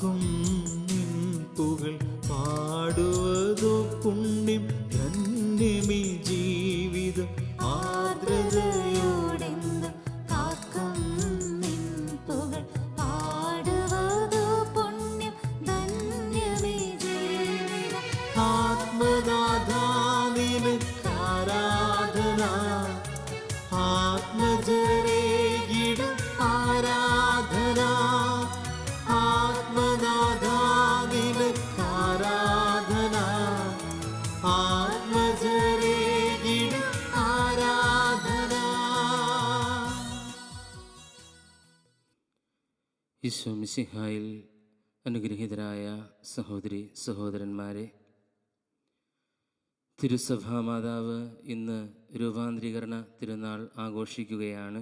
കാക്കും നിൻ പുകൾ പാടുവതോ പുണ്യം, ധന്യമീ ജീവിതം ആർദ്രതയോടെന്നും കാക്കും നിൻ പുകൾ പാടുവതോ പുണ്യം, ധന്യമീ ജീവിതം. ആത്മനാഥാ നിനക്കാരാധന, ആത്മജരേകിടും ആരാധന. ആത്മനാഥാ നിനക്കാരാധന, ആത്മജരേകിടും ആരാധന. ഈശോ മിശിഹായിൽ അനുഗ്രഹീതരായ സഹോദരി സഹോദരന്മാരെ, തിരുസഭാ മാതാവ് ഇന്ന് രൂപാന്തരീകരണ തിരുനാൾ ആഘോഷിക്കുകയാണ്.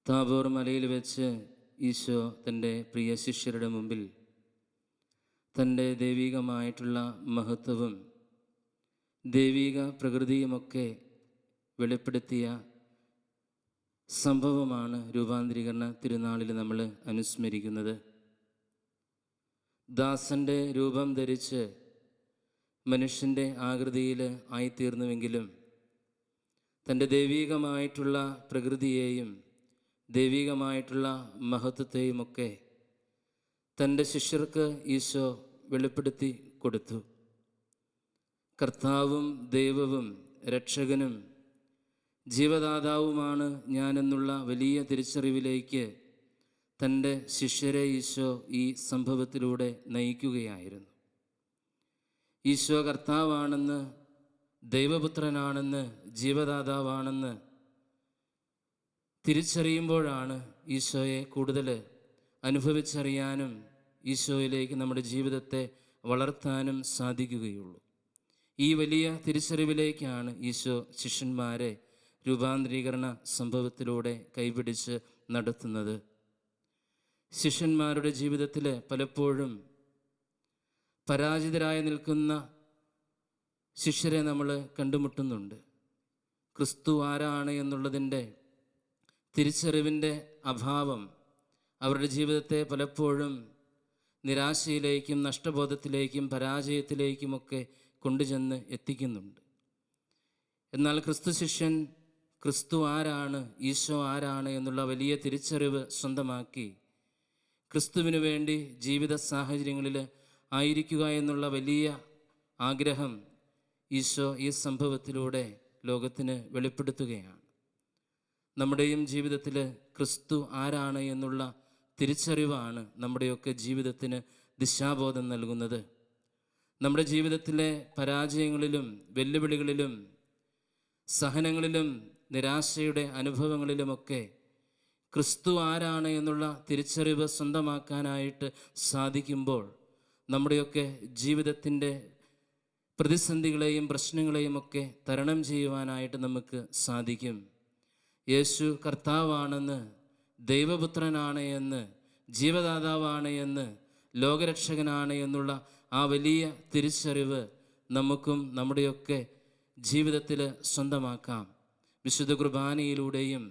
താബോർ മലയിൽ വെച്ച് ഈശോ തൻ്റെ പ്രിയ ശിഷ്യരുടെ മുമ്പിൽ തൻ്റെ ദൈവികമായിട്ടുള്ള മഹത്വവും ദൈവിക പ്രകൃതിയുമൊക്കെ വെളിപ്പെടുത്തിയ സംഭവമാണ് രൂപാന്തരീകരണ തിരുനാളിൽ നമ്മൾ അനുസ്മരിക്കുന്നത്. ദാസൻ്റെ രൂപം ധരിച്ച് മനുഷ്യൻ്റെ ആകൃതിയിൽ ആയിത്തീർന്നുവെങ്കിലും തൻ്റെ ദൈവികമായിട്ടുള്ള പ്രകൃതിയെയും ദൈവികമായിട്ടുള്ള മഹത്വത്തെയുമൊക്കെ തൻ്റെ ശിഷ്യർക്ക് ഈശോ വെളിപ്പെടുത്തി കൊടുത്തു. കർത്താവും ദൈവവും രക്ഷകനും ജീവദാതാവുമാണ് ഞാനെന്നുള്ള വലിയ തിരിച്ചറിവിലേക്ക് തൻ്റെ ശിഷ്യരെ ഈശോ ഈ സംഭവത്തിലൂടെ നയിക്കുകയായിരുന്നു. ഈശോ കർത്താവാണെന്ന്, ദൈവപുത്രനാണെന്ന്, ജീവദാതാവാണെന്ന് തിരിച്ചറിയുമ്പോഴാണ് ഈശോയെ കൂടുതൽ അനുഭവിച്ചറിയാനും ഈശോയിലേക്ക് നമ്മുടെ ജീവിതത്തെ വളർത്താനും സാധിക്കുകയുള്ളൂ. ഈ വലിയ തിരിച്ചറിവിലേക്കാണ് ഈശോ ശിഷ്യന്മാരെ രൂപാന്തരീകരണ സംഭവത്തിലൂടെ കൈപിടിച്ച് നടത്തുന്നത്. ശിഷ്യന്മാരുടെ ജീവിതത്തിൽ പലപ്പോഴും പരാജിതരായി നിൽക്കുന്ന ശിഷ്യരെ നമ്മൾ കണ്ടുമുട്ടുന്നുണ്ട്. ക്രിസ്തു ആരാണ് എന്നുള്ളതിൻ്റെ തിരിച്ചറിവിൻ്റെ അഭാവം അവരുടെ ജീവിതത്തെ പലപ്പോഴും നിരാശയിലേക്കും നഷ്ടബോധത്തിലേക്കും പരാജയത്തിലേക്കുമൊക്കെ കൊണ്ടുചെന്ന് എത്തിക്കുന്നുണ്ട്. എന്നാൽ ക്രിസ്തു ശിഷ്യൻ ക്രിസ്തു ആരാണ്, ഈശോ ആരാണ് എന്നുള്ള വലിയ തിരിച്ചറിവ് സ്വന്തമാക്കി ക്രിസ്തുവിനു വേണ്ടി ജീവിത സാഹചര്യങ്ങളിൽ ആയിരിക്കുക എന്നുള്ള വലിയ ആഗ്രഹം ഈശോ ഈ സംഭവത്തിലൂടെ ലോകത്തിന് വെളിപ്പെടുത്തുകയാണ്. നമ്മുടെയും ജീവിതത്തിൽ ക്രിസ്തു ആരാണ് എന്നുള്ള തിരിച്ചറിവാണ് നമ്മുടെയൊക്കെ ജീവിതത്തിന് ദിശാബോധം നൽകുന്നത്. നമ്മുടെ ജീവിതത്തിലെ പരാജയങ്ങളിലും വെല്ലുവിളികളിലും സഹനങ്ങളിലും നിരാശയുടെ അനുഭവങ്ങളിലുമൊക്കെ ക്രിസ്തു ആരാണ് എന്നുള്ള തിരിച്ചറിവ് സ്വന്തമാക്കാനായിട്ട് സാധിക്കുമ്പോൾ നമ്മുടെയൊക്കെ ജീവിതത്തിൻ്റെ പ്രതിസന്ധികളെയും പ്രശ്നങ്ങളെയും ഒക്കെ തരണം ചെയ്യുവാനായിട്ട് നമുക്ക് സാധിക്കും. യേശു കർത്താവാണെന്ന്, ദൈവപുത്രനാണ് എന്ന്, ജീവദാതാവാണ് എന്ന്, ലോകരക്ഷകനാണ് എന്നുള്ള ആ വലിയ തിരിച്ചറിവ് നമുക്കും നമ്മുടെയൊക്കെ ജീവിതത്തിൽ സ്വന്തമാക്കാം. വിശുദ്ധ കുർബാനയിലൂടെയും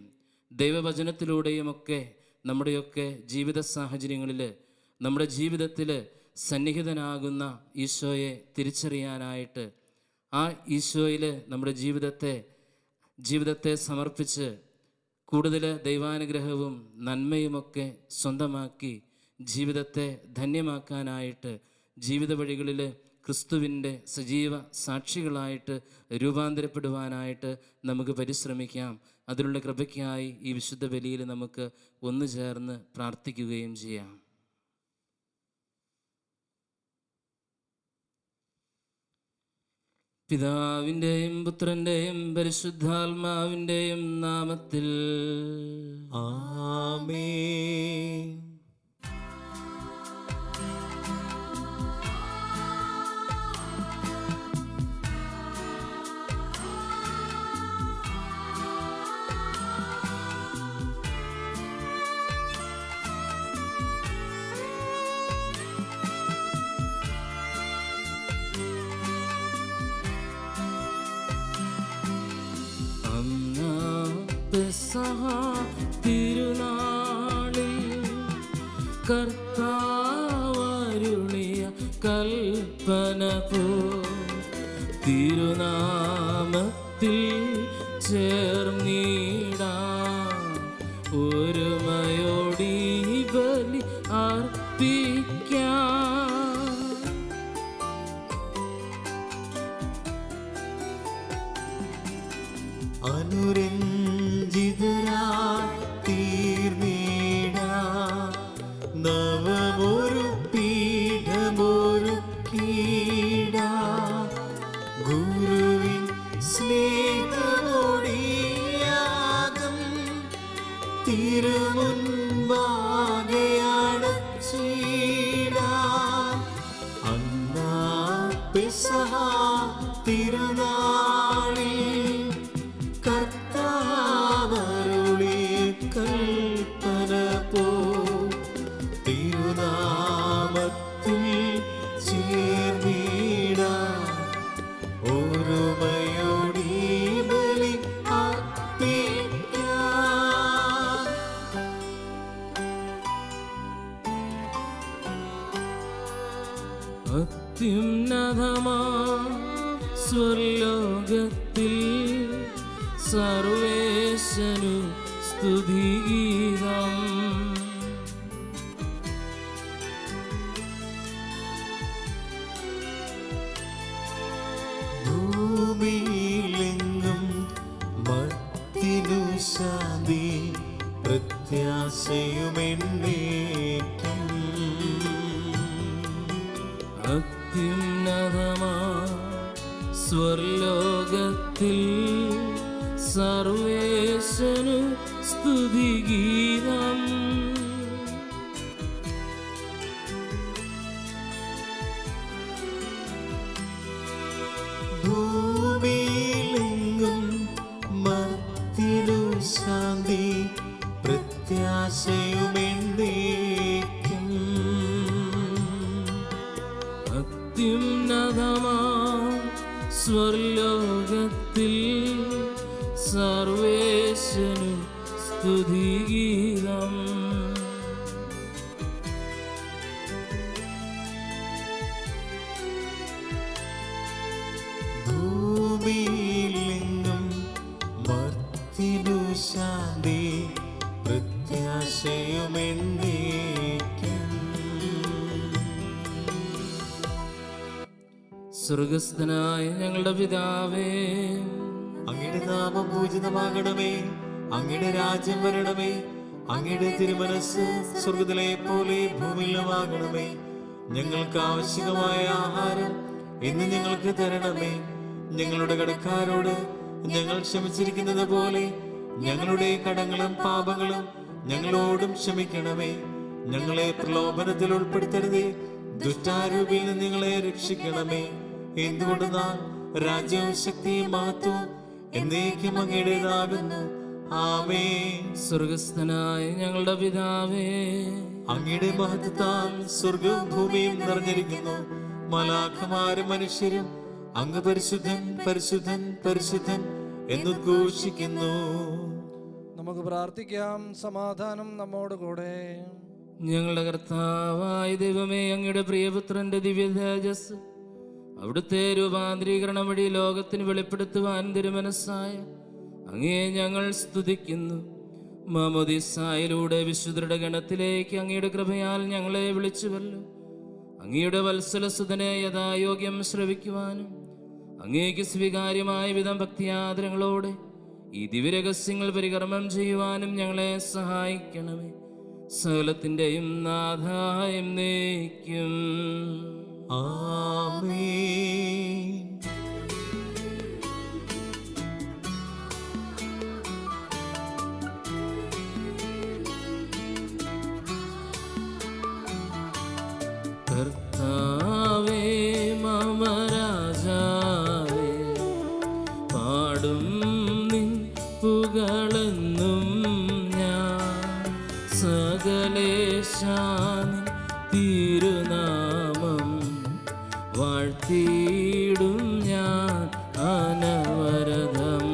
ദൈവവചനത്തിലൂടെയുമൊക്കെ നമ്മുടെയൊക്കെ ജീവിത സാഹചര്യങ്ങളിൽ നമ്മുടെ ജീവിതത്തിൽ സന്നിഹിതനാകുന്ന ഈശോയെ തിരിച്ചറിയാനായിട്ട് ആ ഈശോയിൽ നമ്മുടെ ജീവിതത്തെ സമർപ്പിച്ച് കൂടുതൽ ദൈവാനുഗ്രഹവും നന്മയുമൊക്കെ സ്വന്തമാക്കി ജീവിതത്തെ ധന്യമാക്കാനായിട്ട് ജീവിത വഴികളിൽ ക്രിസ്തുവിൻ്റെ സജീവ സാക്ഷികളായിട്ട് രൂപാന്തരപ്പെടുവാനായിട്ട് നമുക്ക് പരിശ്രമിക്കാം. അതിനുള്ള കൃപയ്ക്കായി ഈ വിശുദ്ധ ബലിയിൽ നമുക്ക് ഒന്നു ചേർന്ന് പ്രാർത്ഥിക്കുകയും ചെയ്യാം. പിതാവിൻ്റെയും പുത്രൻ്റെയും പരിശുദ്ധാത്മാവിൻ്റെയും നാമത്തിൽ ആമേൻ. പെസഹ തിരുനാളിൽ കർത്താവരുളിയ കൽപ്പന പോ തിരുനാമത്തിൽ ചേർന്നിടാം ഒരുമയോടി ബലി അർപ്പിക്കാം. അനുരഞ്ജിതരായി തീർന്നിടാം നവമൊരു പീഠമൊരുക്കിടാം ഗുരുവിൻ സ്നേഹമോടിയാകും തിരുമുൻപാകെ അടച്ചിടാം. അന്നാ പെസഹ തിരുനാളിൽ കർത്താവരുളിയ കൽപ്പന പോ തിരുനാമത്തിൽ ചേർന്നിടാം ഒരുമയോടി ബലി അർപ്പിക്കാം. അത്യുന്നതമാ സ്വർലോകത്തിൽ സർവേശനു സ്തുതിഗീതം. ഭൂമിയിലെങ്ങും മർത്തിനു ശാന്തി പ്രത്യാശയുമെന്നേക്കും. അത്യുന്നതമാ സ്വർലോകത്തിൽ സർവേശനു സ്തുതിഗീതം. ഭൂമിയിലെങ്ങും മർത്തിനു ശാന്തി പ്രത്യാശയുമെന്നേക്കും. അത്യുന്നതമാ സ്വർലോകത്തിൽ സർവേശനു സ്തുതിഗീതം. ഭൂമിയിലെങ്ങും മർത്തിനു ശാന്തി പ്രത്യാശയുമെന്നേക്കും. സ്വർഗസ്ഥനായ ഞങ്ങളുടെ പിതാവേ, അങ്ങയുടെ നാമം പൂജിതമാകണമേ, അങ്ങയുടെ രാജ്യം വരണമേ, അങ്ങയുടെ തിരുമനസ് സ്വർഗ്ഗത്തിലെ പോലെ ഭൂമിയിലുമാകണമേ. ഞങ്ങൾക്ക് ആവശ്യമായ ആഹാരം ഇന്ന് ഞങ്ങൾക്ക് തരണമേ. ഞങ്ങളുടെ കടക്കാരോട് ഞങ്ങൾ ക്ഷമിച്ചിരിക്കുന്നത് പോലെ ഞങ്ങളുടെ കടങ്ങളും പാപങ്ങളും ഞങ്ങളോടും ക്ഷമിക്കണമേ. ഞങ്ങളെ പ്രലോഭനത്തിൽ ഉൾപ്പെടുത്തരുതേ, ദുഷ്ടാരൂപിയിൽ നിന്ന് ഞങ്ങളെ രക്ഷിക്കണമേ. എന്തുകൊണ്ടെന്നാൽ രാജ്യവും ശക്തിയും മഹത്വവും എന്നേക്കും അങ്ങയുടേതാകുന്നു. ആമേൻ. സ്വർഗസ്ഥനായ ഞങ്ങളുടെ പിതാവേ, അങ്ങയുടെ മഹത്വത്താൽ സ്വർഗവും ഭൂമിയും നിറഞ്ഞിരിക്കുന്നു. മലാഖമാരും മനുഷ്യരും അങ്ങ് പരിശുദ്ധൻ പരിശുദ്ധൻ പരിശുദ്ധൻ എന്നുദ്ഘോഷിക്കുന്നു. നമുക്ക് പ്രാർത്ഥിക്കാം. സമാധാനം നമ്മോട് കൂടെ. ഞങ്ങളുടെ കർത്താവായ ദൈവമേ, അങ്ങയുടെ പ്രിയപുത്രന്റെ ദിവ്യ തേജസ് അവിടുത്തെ രൂപാന്തരീകരണം വഴി ലോകത്തിന് വെളിപ്പെടുത്തുവാൻ തിരുമനസ്സായ അങ്ങയെ ഞങ്ങൾ സ്തുതിക്കുന്നു. മാമോദീസായിലൂടെ വിശുദ്ധരുടെ ഗണത്തിലേക്ക് അങ്ങയുടെ കൃപയാൽ ഞങ്ങളെ വിളിച്ചുവല്ലോ. അങ്ങയുടെ വത്സലസുതനെ യഥായോഗ്യം ശ്രവിക്കുവാനും അങ്ങേക്ക് സ്വീകാര്യമായ വിധം ഭക്തിയാദരങ്ങളോടെ ഈ ദിവ്യരഹസ്യങ്ങൾ പരികർമ്മം ചെയ്യുവാനും ഞങ്ങളെ സഹായിക്കണമേ. സകലത്തിൻ്റെയും നാഥായം എന്നേക്കും. ആമേൻ. കർത്താവേ മമ രാജാവേ, പാടും നിൻ പുകളെന്നും ഞാൻ. സകലേശാനിൻ തിരുനാമം വാഴ്ത്തിയിടും ഞാൻ അനവരതം.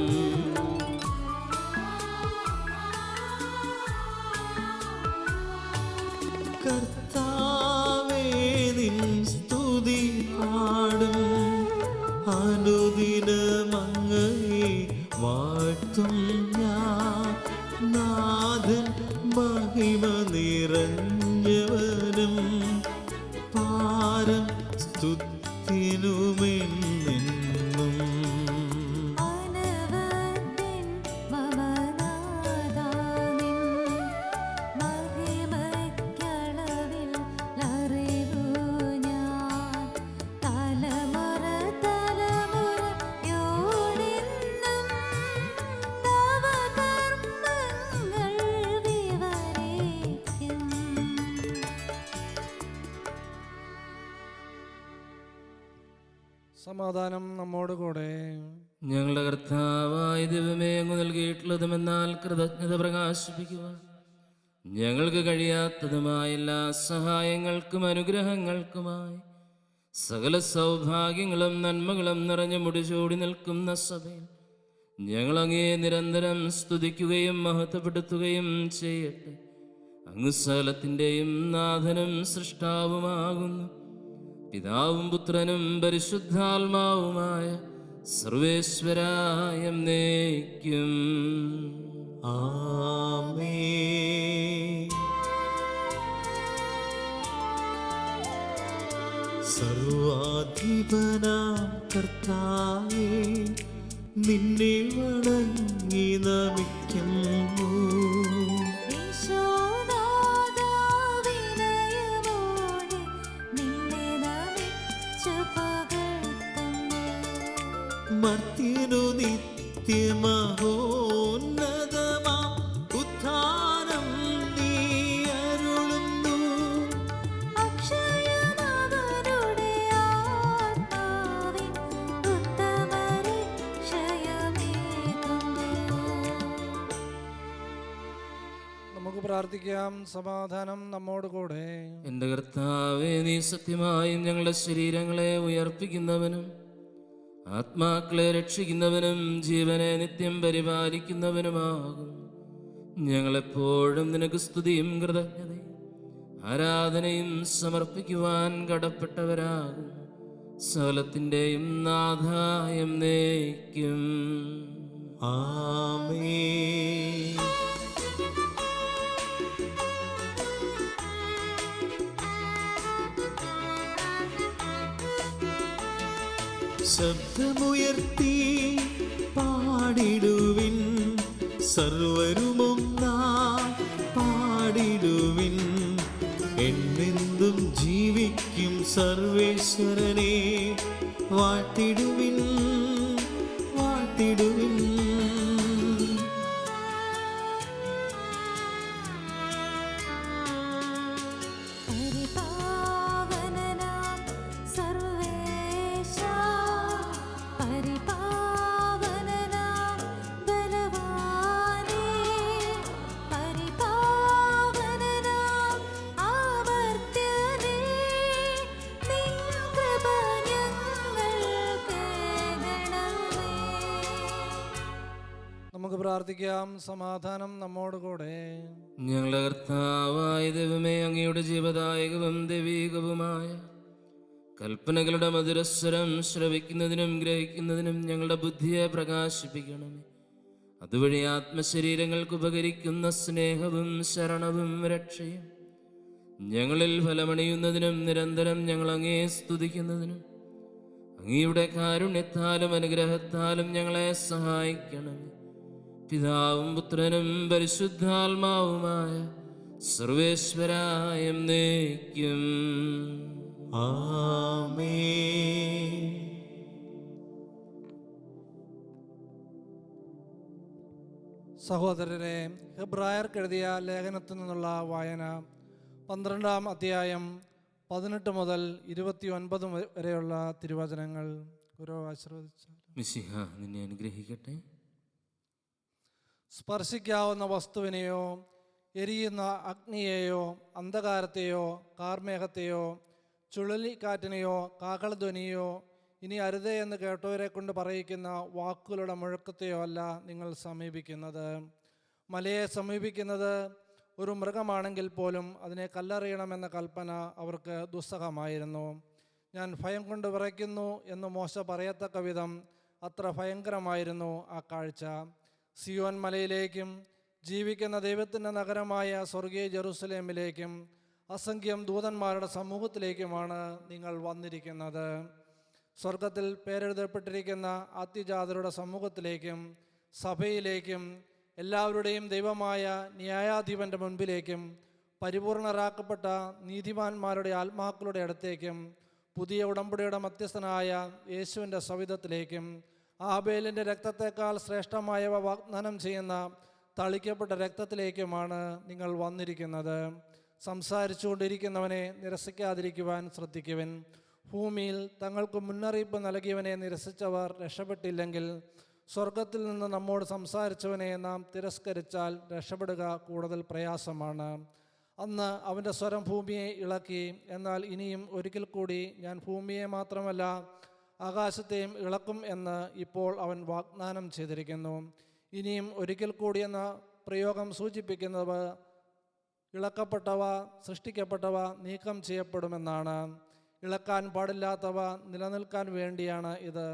കർത്താവേ കർത്താവേ നിൻ സ്തുതി പാടും അനുദിനമങ്ങയെ വാഴ്ത്തും ഞാൻ നാഥൻ മഹിമ നിറഞ്ഞവനും പാരം സ്തുതിനുമെന്നെന്നും അനവദ്യൻ മമ നാഥാനിൻ മഹിമയ്ക്കളവിൽ അറിവു ഞാൻ തലമുറ തലമുറയോടെന്നും തവ കർമ്മങ്ങൾ വിവരിക്കും. സമാധാനം നമ്മോടുകൂടെ. ഞങ്ങളുടെ കർത്താവായ ദൈവമേ, അങ്ങ് നൽകിയിട്ടുള്ളതുമെന്നാൽ കൃതജ്ഞത പ്രകാശിപ്പിക്കുവാൻ ഞങ്ങൾക്ക് കഴിയാത്തതുമായ എല്ലാ സഹായങ്ങൾക്കും അനുഗ്രഹങ്ങൾക്കുമായി സകല സൗഭാഗ്യങ്ങളും നന്മകളും നിറഞ്ഞു മുടിചൂടി നിൽക്കുന്ന സഭയിൽ ഞങ്ങളങ്ങേ നിരന്തരം സ്തുതിക്കുകയും മഹത്വപ്പെടുത്തുകയും ചെയ്യട്ടെ. അങ്ങ് സകലത്തിൻ്റെയും നാഥനും സൃഷ്ടാവുമാകുന്നു. പിതാവും പുത്രനും പരിശുദ്ധാത്മാവുമായ സർവേശ്വരായ എന്നേക്കും. ആമേൻ. സർവാധിപനാം കർത്താവേ, നിന്നെ വണങ്ങി നമിക്കുന്നു. യേശോനാഥാ വിനയമോടെ നിന്നെ നമിച്ചു പുകഴ്ത്തുന്നു. മർത്യനു നിത്യമഹോന്നതമാം ഉദ്ധാനം നീ അരുളുന്നു. അക്ഷയമവരുടെ ആത്മാവിൻ ഉത്തമരക്ഷയമേകുന്നു. നമുക്ക് പ്രാർത്ഥിക്കാം. സമാധാനം നമ്മോടുകൂടെ. എൻ്റെ കർത്താവേ, നീ സത്യമായും ഞങ്ങളുടെ ശരീരങ്ങളെ ഉയർപ്പിക്കുന്നവനും ആത്മാക്കളെ രക്ഷിക്കുന്നവനും ജീവനെ നിത്യം പരിപാലിക്കുന്നവനുമാകും. ഞങ്ങളെപ്പോഴും നിനക്ക് സ്തുതിയും കൃതജ്ഞതയും ആരാധനയും സമർപ്പിക്കുവാൻ കടപ്പെട്ടവരാകും. സകലത്തിൻ്റെയും നാഥായം എന്നേക്കും. ആമേൻ. ശബ്ദമുയർത്തി പാടിടുവിൻ, സർവരുമൊന്നാ പാടിടുവിൻ. എന്നെന്തും ജീവിക്കും സർവേശ്വരനെ വാഴ്ത്തിടുവിൻ, വാഴ്ത്തിടുവിൻ. പരിപാവനനാം സർവേശാ, പരിപാവനനാം ബലവാനേ, പരിപാവനനാം അമർത്യനേ, നിൻ കൃപ ഞങ്ങൾക്കേകണമേ. നമുക്ക് പ്രാർത്ഥിക്കാം. സമാധാനം നമ്മോടുകൂടെ. ഞങ്ങളുടെ കർത്താവായ ദൈവമേ, അങ്ങയുടെ ജീവദായകവും ദൈവീകവുമായ കൽപ്പനകളുടെ മധുരസ്വരം ശ്രവിക്കുന്നതിനും ഗ്രഹിക്കുന്നതിനും ഞങ്ങളുടെ ബുദ്ധിയെ പ്രകാശിപ്പിക്കണമേ. അതുവഴി ആത്മശരീരങ്ങൾക്ക് ഉപകരിക്കുന്ന സ്നേഹവും ശരണവും രക്ഷയും ഞങ്ങളിൽ ഫലമണിയുന്നതിനും നിരന്തരം ഞങ്ങൾ അങ്ങേ സ്തുതിക്കുന്നതിനും അങ്ങയുടെ കാരുണ്യത്താലും അനുഗ്രഹത്താലും ഞങ്ങളെ സഹായിക്കണമേ. പിതാവും പുത്രനും പരിശുദ്ധാത്മാവുമായ സർവേശ്വരായ എന്നേക്കും. ആമേൻ. സഹോദരരെ, ഹെബ്രായർക്ക് എഴുതിയ ലേഖനത്തിൽ നിന്നുള്ള വായന 12-ാം അധ്യായം 18 മുതൽ 29 വരെയുള്ള തിരുവചനങ്ങൾ. ഗുരു ആശീർവദിച്ചാൽ. മിശിഹ നിന്നെ അനുഗ്രഹിക്കട്ടെ. സ്പർശിക്കാവുന്ന വസ്തുവിനെയോ എരിയുന്ന അഗ്നിയെയോ അന്ധകാരത്തെയോ കാർമേഘത്തെയോ ചുഴലിക്കാറ്റിനെയോ കാഹളധ്വനിയോ ഇനി അരുതേ എന്ന് കേട്ടവരെ കൊണ്ട് പറയിക്കുന്ന വാക്കുകളുടെ മുഴക്കത്തെയോ അല്ല നിങ്ങൾ സമീപിക്കുന്നത്. മലയെ സമീപിക്കുന്നത് ഒരു മൃഗമാണെങ്കിൽ പോലും അതിനെ കല്ലെറിയണമെന്ന കൽപ്പന അവർക്ക് ദുസ്സഹമായിരുന്നു. ഞാൻ ഭയം കൊണ്ട് വിറയ്ക്കുന്നു എന്ന് മോശ പറയത്തക്ക വിധം അത്ര ഭയങ്കരമായിരുന്നു ആ കാഴ്ച. സിയോൻ മലയിലേക്കും ജീവിക്കുന്ന ദൈവത്തിൻ്റെ നഗരമായ സ്വർഗീയ ജെറുസലേമിലേക്കും അസംഖ്യം ദൂതന്മാരുടെ സമൂഹത്തിലേക്കുമാണ് നിങ്ങൾ വന്നിരിക്കുന്നത്. സ്വർഗത്തിൽ പേരെഴുതപ്പെട്ടിരിക്കുന്ന ആദ്യജാതരുടെ സമൂഹത്തിലേക്കും സഭയിലേക്കും എല്ലാവരുടെയും ദൈവമായ ന്യായാധിപൻ്റെ മുൻപിലേക്കും പരിപൂർണരാക്കപ്പെട്ട നീതിമാന്മാരുടെ ആത്മാക്കളുടെ അടുത്തേക്കും പുതിയ ഉടമ്പടിയുടെ മധ്യസ്ഥനായ യേശുവിൻ്റെ സവിധത്തിലേക്കും ആബേലിൻ്റെ രക്തത്തേക്കാൾ ശ്രേഷ്ഠമായവ വാഗ്ദാനം ചെയ്യുന്ന തളിക്കപ്പെട്ട രക്തത്തിലേക്കുമാണ് നിങ്ങൾ വന്നിരിക്കുന്നത്. സംസാരിച്ചുകൊണ്ടിരിക്കുന്നവനെ നിരസിക്കാതിരിക്കുവാൻ ശ്രദ്ധിക്കുവിൻ. ഭൂമിയിൽ തങ്ങൾക്ക് മുന്നറിയിപ്പ് നൽകിയവനെ നിരസിച്ചവർ രക്ഷപ്പെട്ടില്ലെങ്കിൽ സ്വർഗത്തിൽ നിന്ന് നമ്മോട് സംസാരിച്ചവനെ നാം തിരസ്കരിച്ചാൽ രക്ഷപ്പെടുക കൂടുതൽ പ്രയാസമാണ്. അന്ന് അവൻ്റെ സ്വരം ഭൂമിയെ ഇളക്കി. എന്നാൽ ഇനിയും ഒരിക്കൽ കൂടി ഞാൻ ഭൂമിയെ മാത്രമല്ല ആകാശത്തെയും ഇളക്കും എന്ന് ഇപ്പോൾ അവൻ വാഗ്ദാനം ചെയ്തിരിക്കുന്നു. ഇനിയും ഒരിക്കൽ കൂടി എന്ന പ്രയോഗം സൂചിപ്പിക്കുന്നത് ഇളക്കപ്പെട്ടവ, സൃഷ്ടിക്കപ്പെട്ടവ നീക്കം ചെയ്യപ്പെടുമെന്നാണ്. ഇളക്കാൻ പാടില്ലാത്തവ നിലനിൽക്കാൻ വേണ്ടിയാണ് ഇത്.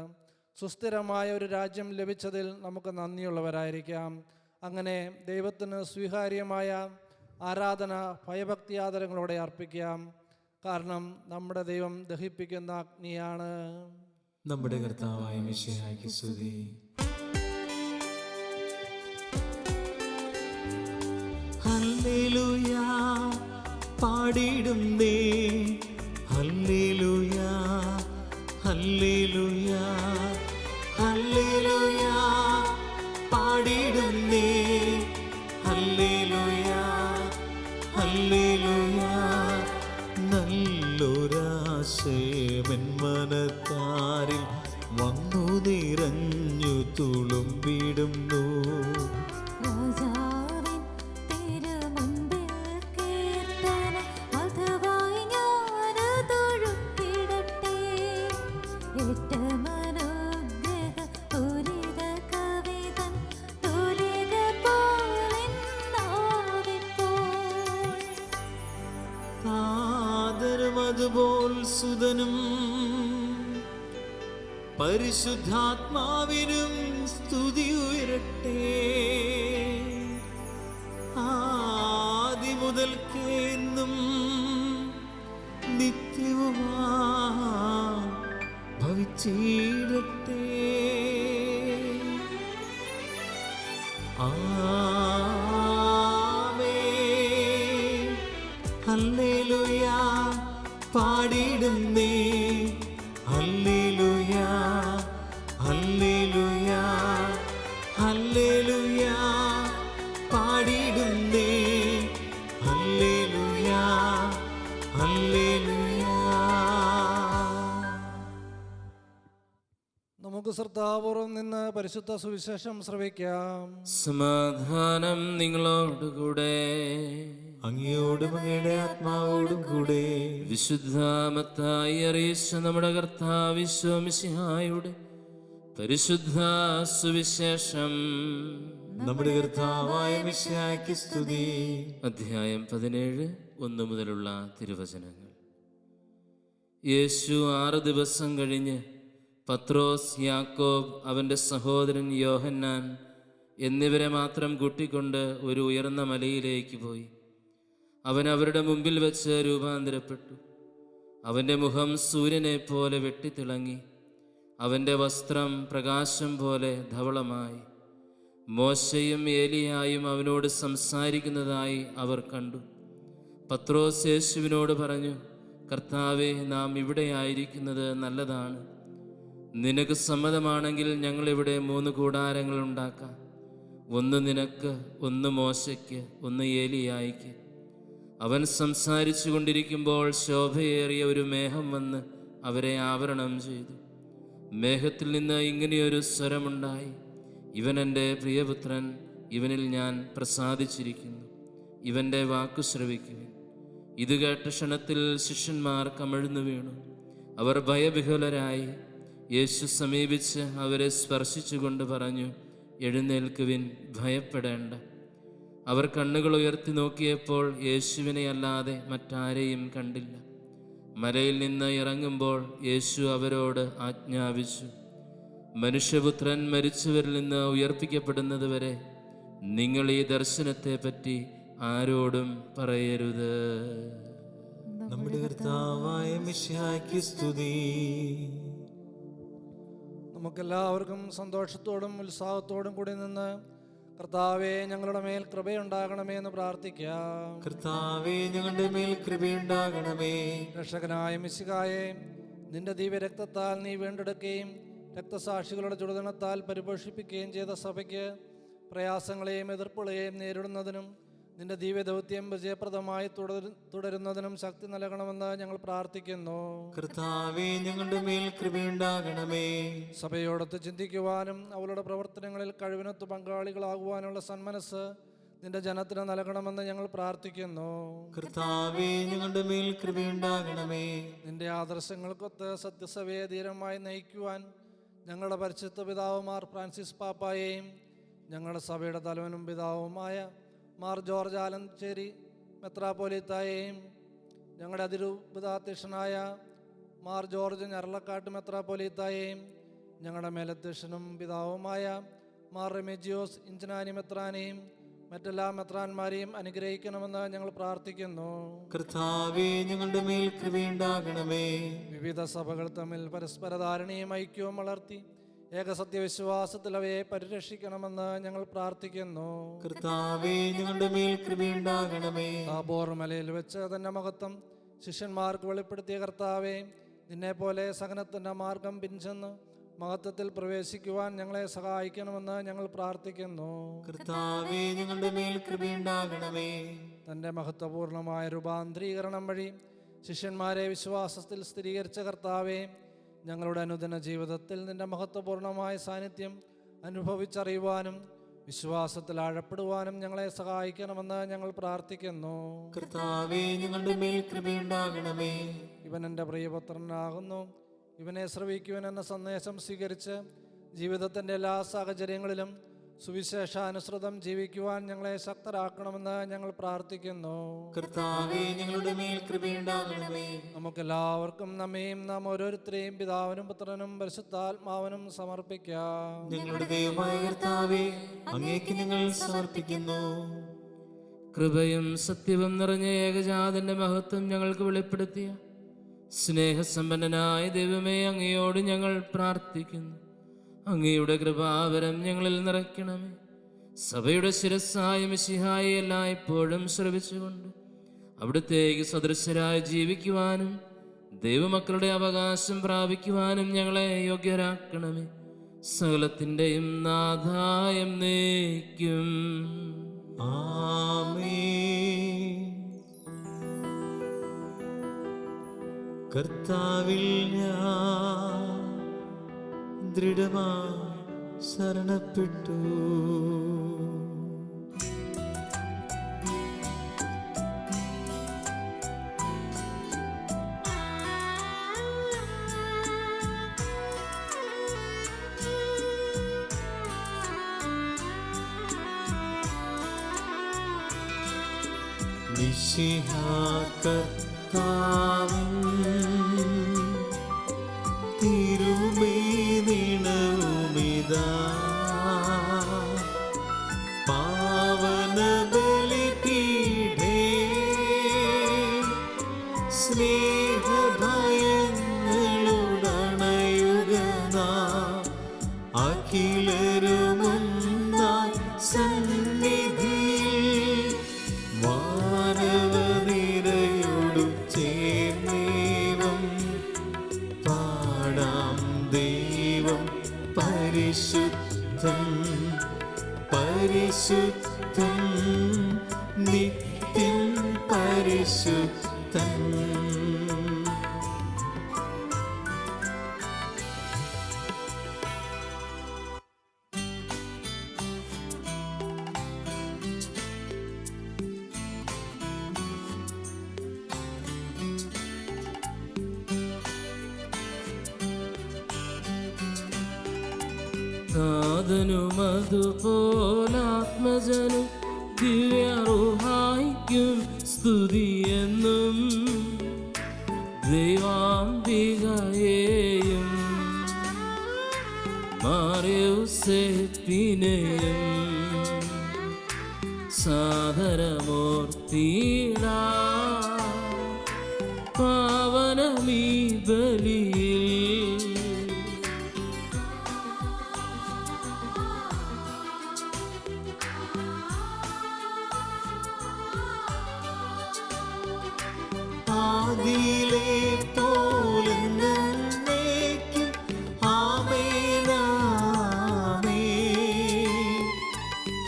സുസ്ഥിരമായ ഒരു രാജ്യം ലഭിച്ചതിൽ നമുക്ക് നന്ദിയുള്ളവരായിരിക്കാം. അങ്ങനെ ദൈവത്തിന് സ്വീകാര്യമായ ആരാധന ഭയഭക്തിയാദരങ്ങളോടെ അർപ്പിക്കാം. കാരണം നമ്മുടെ ദൈവം ദഹിപ്പിക്കുന്ന അഗ്നിയാണ്. നമ്മുടെ കർത്താവായ മിശിഹായ്ക്ക് സ്തുതി. ഹല്ലേലൂയ പാടിടുന്നേ, ഹല്ലേലൂയ ഹല്ലേലൂയ ഹല്ലേലൂയ പാടിടുന്നേ, ഹല്ലേലൂയ ഹല്ലേലൂയ. നല്ലൊരാശയമെൻ മനത്താരിൽ വന്നു നിറഞ്ഞു തുളുമ്പിടുന്നു. രാജാവിൻ തിരുമുൻപിൽ കീർത്തന മധുവായി ഞാനതൊഴുക്കിടട്ടെ. ഏറ്റമനുഗ്രഹ പൂരിത കവിതൻ തുലിക പോലെന്നാവിപ്പോൾ. ആദരം അതുപോൽ സുതനും പരിശുദ്ധാത്മാവിനും സ്തുതി ഉയരട്ടെ. ആദി മുതൽക്കേന്നും നിത്യവുമാ ഭവിച്ചിടട്ടെ. ആമേൻ. ഹല്ലേലൂയ പാടിടുന്നേ, ഹല്ലേലൂയ ഹല്ലേലൂയ ഹല്ലേലൂയ പാടിടുന്നേ, ഹല്ലേലൂയ ഹല്ലേലൂയ. നമുക്ക് ശ്രദ്ധാപൂർവം നിന്ന് പരിശുദ്ധ സുവിശേഷം ശ്രവിക്കാം. സമാധാനം നിങ്ങളോടുകൂടെ. അങ്ങയോടും അങ്ങയുടെ ആത്മാവോടും കൂടെ. വിശുദ്ധ മത്തായി അറിയിച്ച നമ്മുടെ കർത്താവ് ഈശോ മിശിഹായുടെ പരിശുദ്ധ സുവിശേഷം. നമ്മുടെ കർത്താവായ മിശിഹായ്ക്ക് സ്തുതി. അധ്യായം 17 1 മുതലുള്ള തിരുവചനങ്ങൾ. യേശു 6 ദിവസം കഴിഞ്ഞ് പത്രോസ്, യാക്കോബ്, അവൻ്റെ സഹോദരൻ യോഹന്നാൻ എന്നിവരെ മാത്രം കൂട്ടിക്കൊണ്ട് ഒരു ഉയർന്ന മലയിലേക്ക് പോയി. അവൻ അവരുടെ മുമ്പിൽ വെച്ച് രൂപാന്തരപ്പെട്ടു. അവൻ്റെ മുഖം സൂര്യനെ പോലെ വെട്ടിത്തിളങ്ങി. അവൻ്റെ വസ്ത്രം പ്രകാശം പോലെ ധവളമായി. മോശയും ഏലിയായും അവനോട് സംസാരിക്കുന്നതായി അവർ കണ്ടു. പത്രോസ് യേശുവിനോട് പറഞ്ഞു, കർത്താവേ, നാം ഇവിടെ ആയിരിക്കുന്നത് നല്ലതാണ്. നിനക്ക് സമ്മതമാണെങ്കിൽ ഞങ്ങളിവിടെ 3 കൂടാരങ്ങൾ ഉണ്ടാക്കാം. ഒന്ന് നിനക്ക്, ഒന്ന് മോശയ്ക്ക്, ഒന്ന് ഏലിയായിക്ക്. അവൻ സംസാരിച്ചു കൊണ്ടിരിക്കുമ്പോൾ ശോഭയേറിയ ഒരു മേഘം വന്ന് അവരെ ആവരണം ചെയ്തു. മേഘത്തിൽ നിന്ന് ഇങ്ങനെയൊരു സ്വരമുണ്ടായി, ഇവൻ എൻ്റെ പ്രിയപുത്രൻ, ഇവനിൽ ഞാൻ പ്രസാദിച്ചിരിക്കുന്നു. ഇവൻ്റെ വാക്കു ശ്രവിക്കുവിൻ. ഇത് കേട്ട ക്ഷണത്തിൽ ശിഷ്യന്മാർ കമിഴ്ന്നു വീണു. അവർ ഭയവിഹ്വലരായി. യേശു സമീപിച്ച് അവരെ സ്പർശിച്ചുകൊണ്ട് പറഞ്ഞു, എഴുന്നേൽക്കുവിൻ, ഭയപ്പെടേണ്ട. അവർ കണ്ണുകൾ ഉയർത്തി നോക്കിയപ്പോൾ യേശുവിനെ അല്ലാതെ മറ്റാരെയും കണ്ടില്ല. മലയിൽ നിന്ന് ഇറങ്ങുമ്പോൾ യേശു അവരോട് ആജ്ഞാപിച്ചു, മനുഷ്യപുത്രൻ മരിച്ചവരിൽ നിന്ന് ഉയർപ്പിക്കപ്പെടുന്നതുവരെ നിങ്ങൾ ഈ ദർശനത്തെ പറ്റി ആരോടും പറയരുത്. നമ്മുടെ കർത്താവായ മിശിഹായ്ക്ക് സ്തുതി. നമുക്കെല്ലാവർക്കും സന്തോഷത്തോടും ഉത്സാഹത്തോടും കൂടി നിന്ന് കർത്താവെ ഞങ്ങളുടെ മേൽ കൃപയുണ്ടാകണമേ എന്ന് പ്രാർത്ഥിക്കാം. കർത്താവേ, ഞങ്ങളുടെ മേൽ കൃപയുണ്ടാകണമേ. രക്ഷകനായ മിശിഹായെ, നിന്റെ ദിവ്യരക്തത്താൽ നീ വീണ്ടെടുക്കുകയും രക്തസാക്ഷികളുടെ ചുടുതണത്താൽ പരിപോഷിപ്പിക്കുകയും ചെയ്ത സഭയ്ക്ക് പ്രയാസങ്ങളെയും എതിർപ്പുകളെയും നേരിടുന്നതിനും നിന്റെ ദിവ്യദൗത്യം വിജയപ്രദമായി തുടരുന്നതിനും ശക്തി നൽകണമെന്ന് ഞങ്ങൾ പ്രാർത്ഥിക്കുന്നു. കർത്താവേ, ഞങ്ങളുടെ മേൽ കൃപയുണ്ടാകണമേ. സഭയോടൊത്ത് ചിന്തിക്കുവാനും അവളുടെ പ്രവർത്തനങ്ങളിൽ കഴിവിനൊത്ത് പങ്കാളികളാകുവാനുള്ള സന്മനസ് നിന്റെ ജനത്തിന് നൽകണമെന്ന് ഞങ്ങൾ പ്രാർത്ഥിക്കുന്നു. കർത്താവേ, ഞങ്ങളുടെ മേൽ കൃപയുണ്ടാകണമേ. നിന്റെ ആദർശങ്ങൾക്കൊത്ത് സത്യസഭയെ ധീരമായി നയിക്കുവാൻ ഞങ്ങളുടെ പരിശുദ്ധ പിതാവുമാർ ഫ്രാൻസിസ് പാപ്പായെയും ഞങ്ങളുടെ സഭയുടെ തലവനും പിതാവുമായ മാർ ജോർജ് ആലഞ്ചേരി മെത്രാപ്പോലീത്തായെയും ഞങ്ങളുടെ അതിരൂപതാധ്യക്ഷനായ മാർ ജോർജ് ഞരളക്കാട്ട് മെത്രാപ്പോലീത്തായെയും ഞങ്ങളുടെ മേലധ്യക്ഷനും പിതാവുമായ മാർ റെമിജിയോസ് ഇഞ്ചനാനി മെത്രാനെയും മറ്റെല്ലാ മെത്രാന്മാരെയും അനുഗ്രഹിക്കണമെന്ന് ഞങ്ങൾ പ്രാർത്ഥിക്കുന്നു. കർത്താവേ, ഞങ്ങളുടെ മേൽ കൃപയുണ്ടാകണമേ. വിവിധ സഭകൾ തമ്മിൽ പരസ്പര ധാരണയും ഐക്യവും വളർത്തി ഏകസത്യവിശ്വാസത്തിൽ അവയെ പരിരക്ഷിക്കണമെന്ന് ഞങ്ങൾ പ്രാർത്ഥിക്കുന്നു. കർത്താവേ, ഞങ്ങളുടെ മേൽ കൃപയുണ്ടാകണമേ. താബോർ മലയിൽ വെച്ച് തന്റെ മഹത്വം ശിഷ്യന്മാർക്ക് വെളിപ്പെടുത്തിയ കർത്താവേ, നിന്നെ പോലെ സഹനത്തിന്റെ മാർഗം പിൻചെന്ന് മഹത്വത്തിൽ പ്രവേശിക്കുവാൻ ഞങ്ങളെ സഹായിക്കണമെന്ന് ഞങ്ങൾ പ്രാർത്ഥിക്കുന്നു. കർത്താവേ, ഞങ്ങളുടെ മേൽ കൃപയുണ്ടാകണമേ. തന്റെ മഹത്വപൂർണമായ രൂപാന്തരീകരണം വഴി ശിഷ്യന്മാരെ വിശ്വാസത്തിൽ സ്ഥിരീകരിച്ച കർത്താവേ, ഞങ്ങളുടെ അനുദിന ജീവിതത്തിൽ നിന്റെ മഹത്വപൂർണമായ സാന്നിധ്യം അനുഭവിച്ചറിയുവാനും വിശ്വാസത്തിൽ ആഴപ്പെടുവാനും ഞങ്ങളെ സഹായിക്കണമെന്ന് ഞങ്ങൾ പ്രാർത്ഥിക്കുന്നു. കർത്താവേ, ഞങ്ങളുടെ മേൽ കൃപയുണ്ടാകണമേ. ഇവൻ എൻ്റെ പ്രിയപുത്രനാകുന്നു, ഇവനെ ശ്രവിക്കുവാൻ എന്ന സന്ദേശം സ്വീകരിച്ച് ജീവിതത്തിൻ്റെ എല്ലാ സാഹചര്യങ്ങളിലും സുവിശേഷാനുസൃതം ജീവിക്കുവാൻ ഞങ്ങളെ ശക്തരാക്കണമെന്ന് ഞങ്ങൾ പ്രാർത്ഥിക്കുന്നു. കർത്താവേ, ഞങ്ങളുടെ മേൽ കൃപയുണ്ടാകണമേ. നമുക്കെല്ലാവർക്കും നമ്മയും നാം ഓരോരുത്തരെയും പിതാവിനും പുത്രനും പരിശുദ്ധാത്മാവിനും സമർപ്പിക്കാം. ഞങ്ങളുടെ ദൈവമായ കർത്താവേ, അങ്ങേക്ക് ഞങ്ങൾ സമർപ്പിക്കുന്നു. കൃപയും സത്യവും നിറഞ്ഞ ഏകജാതന്റെ മഹത്വം ഞങ്ങൾക്ക് വെളിപ്പെടുത്തിയ സ്നേഹസമ്പന്നനായ ദൈവമേ, അങ്ങയോട് ഞങ്ങൾ പ്രാർത്ഥിക്കുന്നു. അങ്ങയുടെ കൃപാവരം ഞങ്ങളിൽ നിറയ്ക്കണമേ. സഭയുടെ ശിരസ്സായ മിശിഹായെ എല്ലായ്പ്പോഴും ശ്രവിച്ചുകൊണ്ട് അവിടുത്തേക്ക് സദൃശരായി ജീവിക്കുവാനും ദൈവമക്കളുടെ അവകാശം പ്രാപിക്കുവാനും ഞങ്ങളെ യോഗ്യരാക്കണമേ. സകലത്തിൻ്റെയും നാഥായം നീക്കും. ആമേൻ. കർത്താവിൽ ഞാൻ ദൃഢമായി ശരണപ്പെട്ടു. മിശിഹാ കർത്താവിൻ തിരുമേനിണവുമിതാ പാവന ബലിപീഠേ സ്നേഹഭയങ്ങളുടണയുക നാം അഖിലരുമൊന്നായി സന്നിധിയിൽ വാനവനിരയോടു ചേർന്നേവം പാടാം. ദൈവം പരിശുദ്ധൻ, പരിശുദ്ധൻ, നിത്യം പരിശുദ്ധൻ. നാഥനുമതുപോലാത്മജനും ദിവ്യറുഹായിക്കും സ്തുതിയെന്നും ദൈവാംബികയെയും മാറിയൂസേപ്പിനെയും സാദരമൂർത്തിയിടാ പാവനമീ ബലിയിൽ. ആദിയിലെ പോലെന്നേക്കും ആമേനാമേൻ.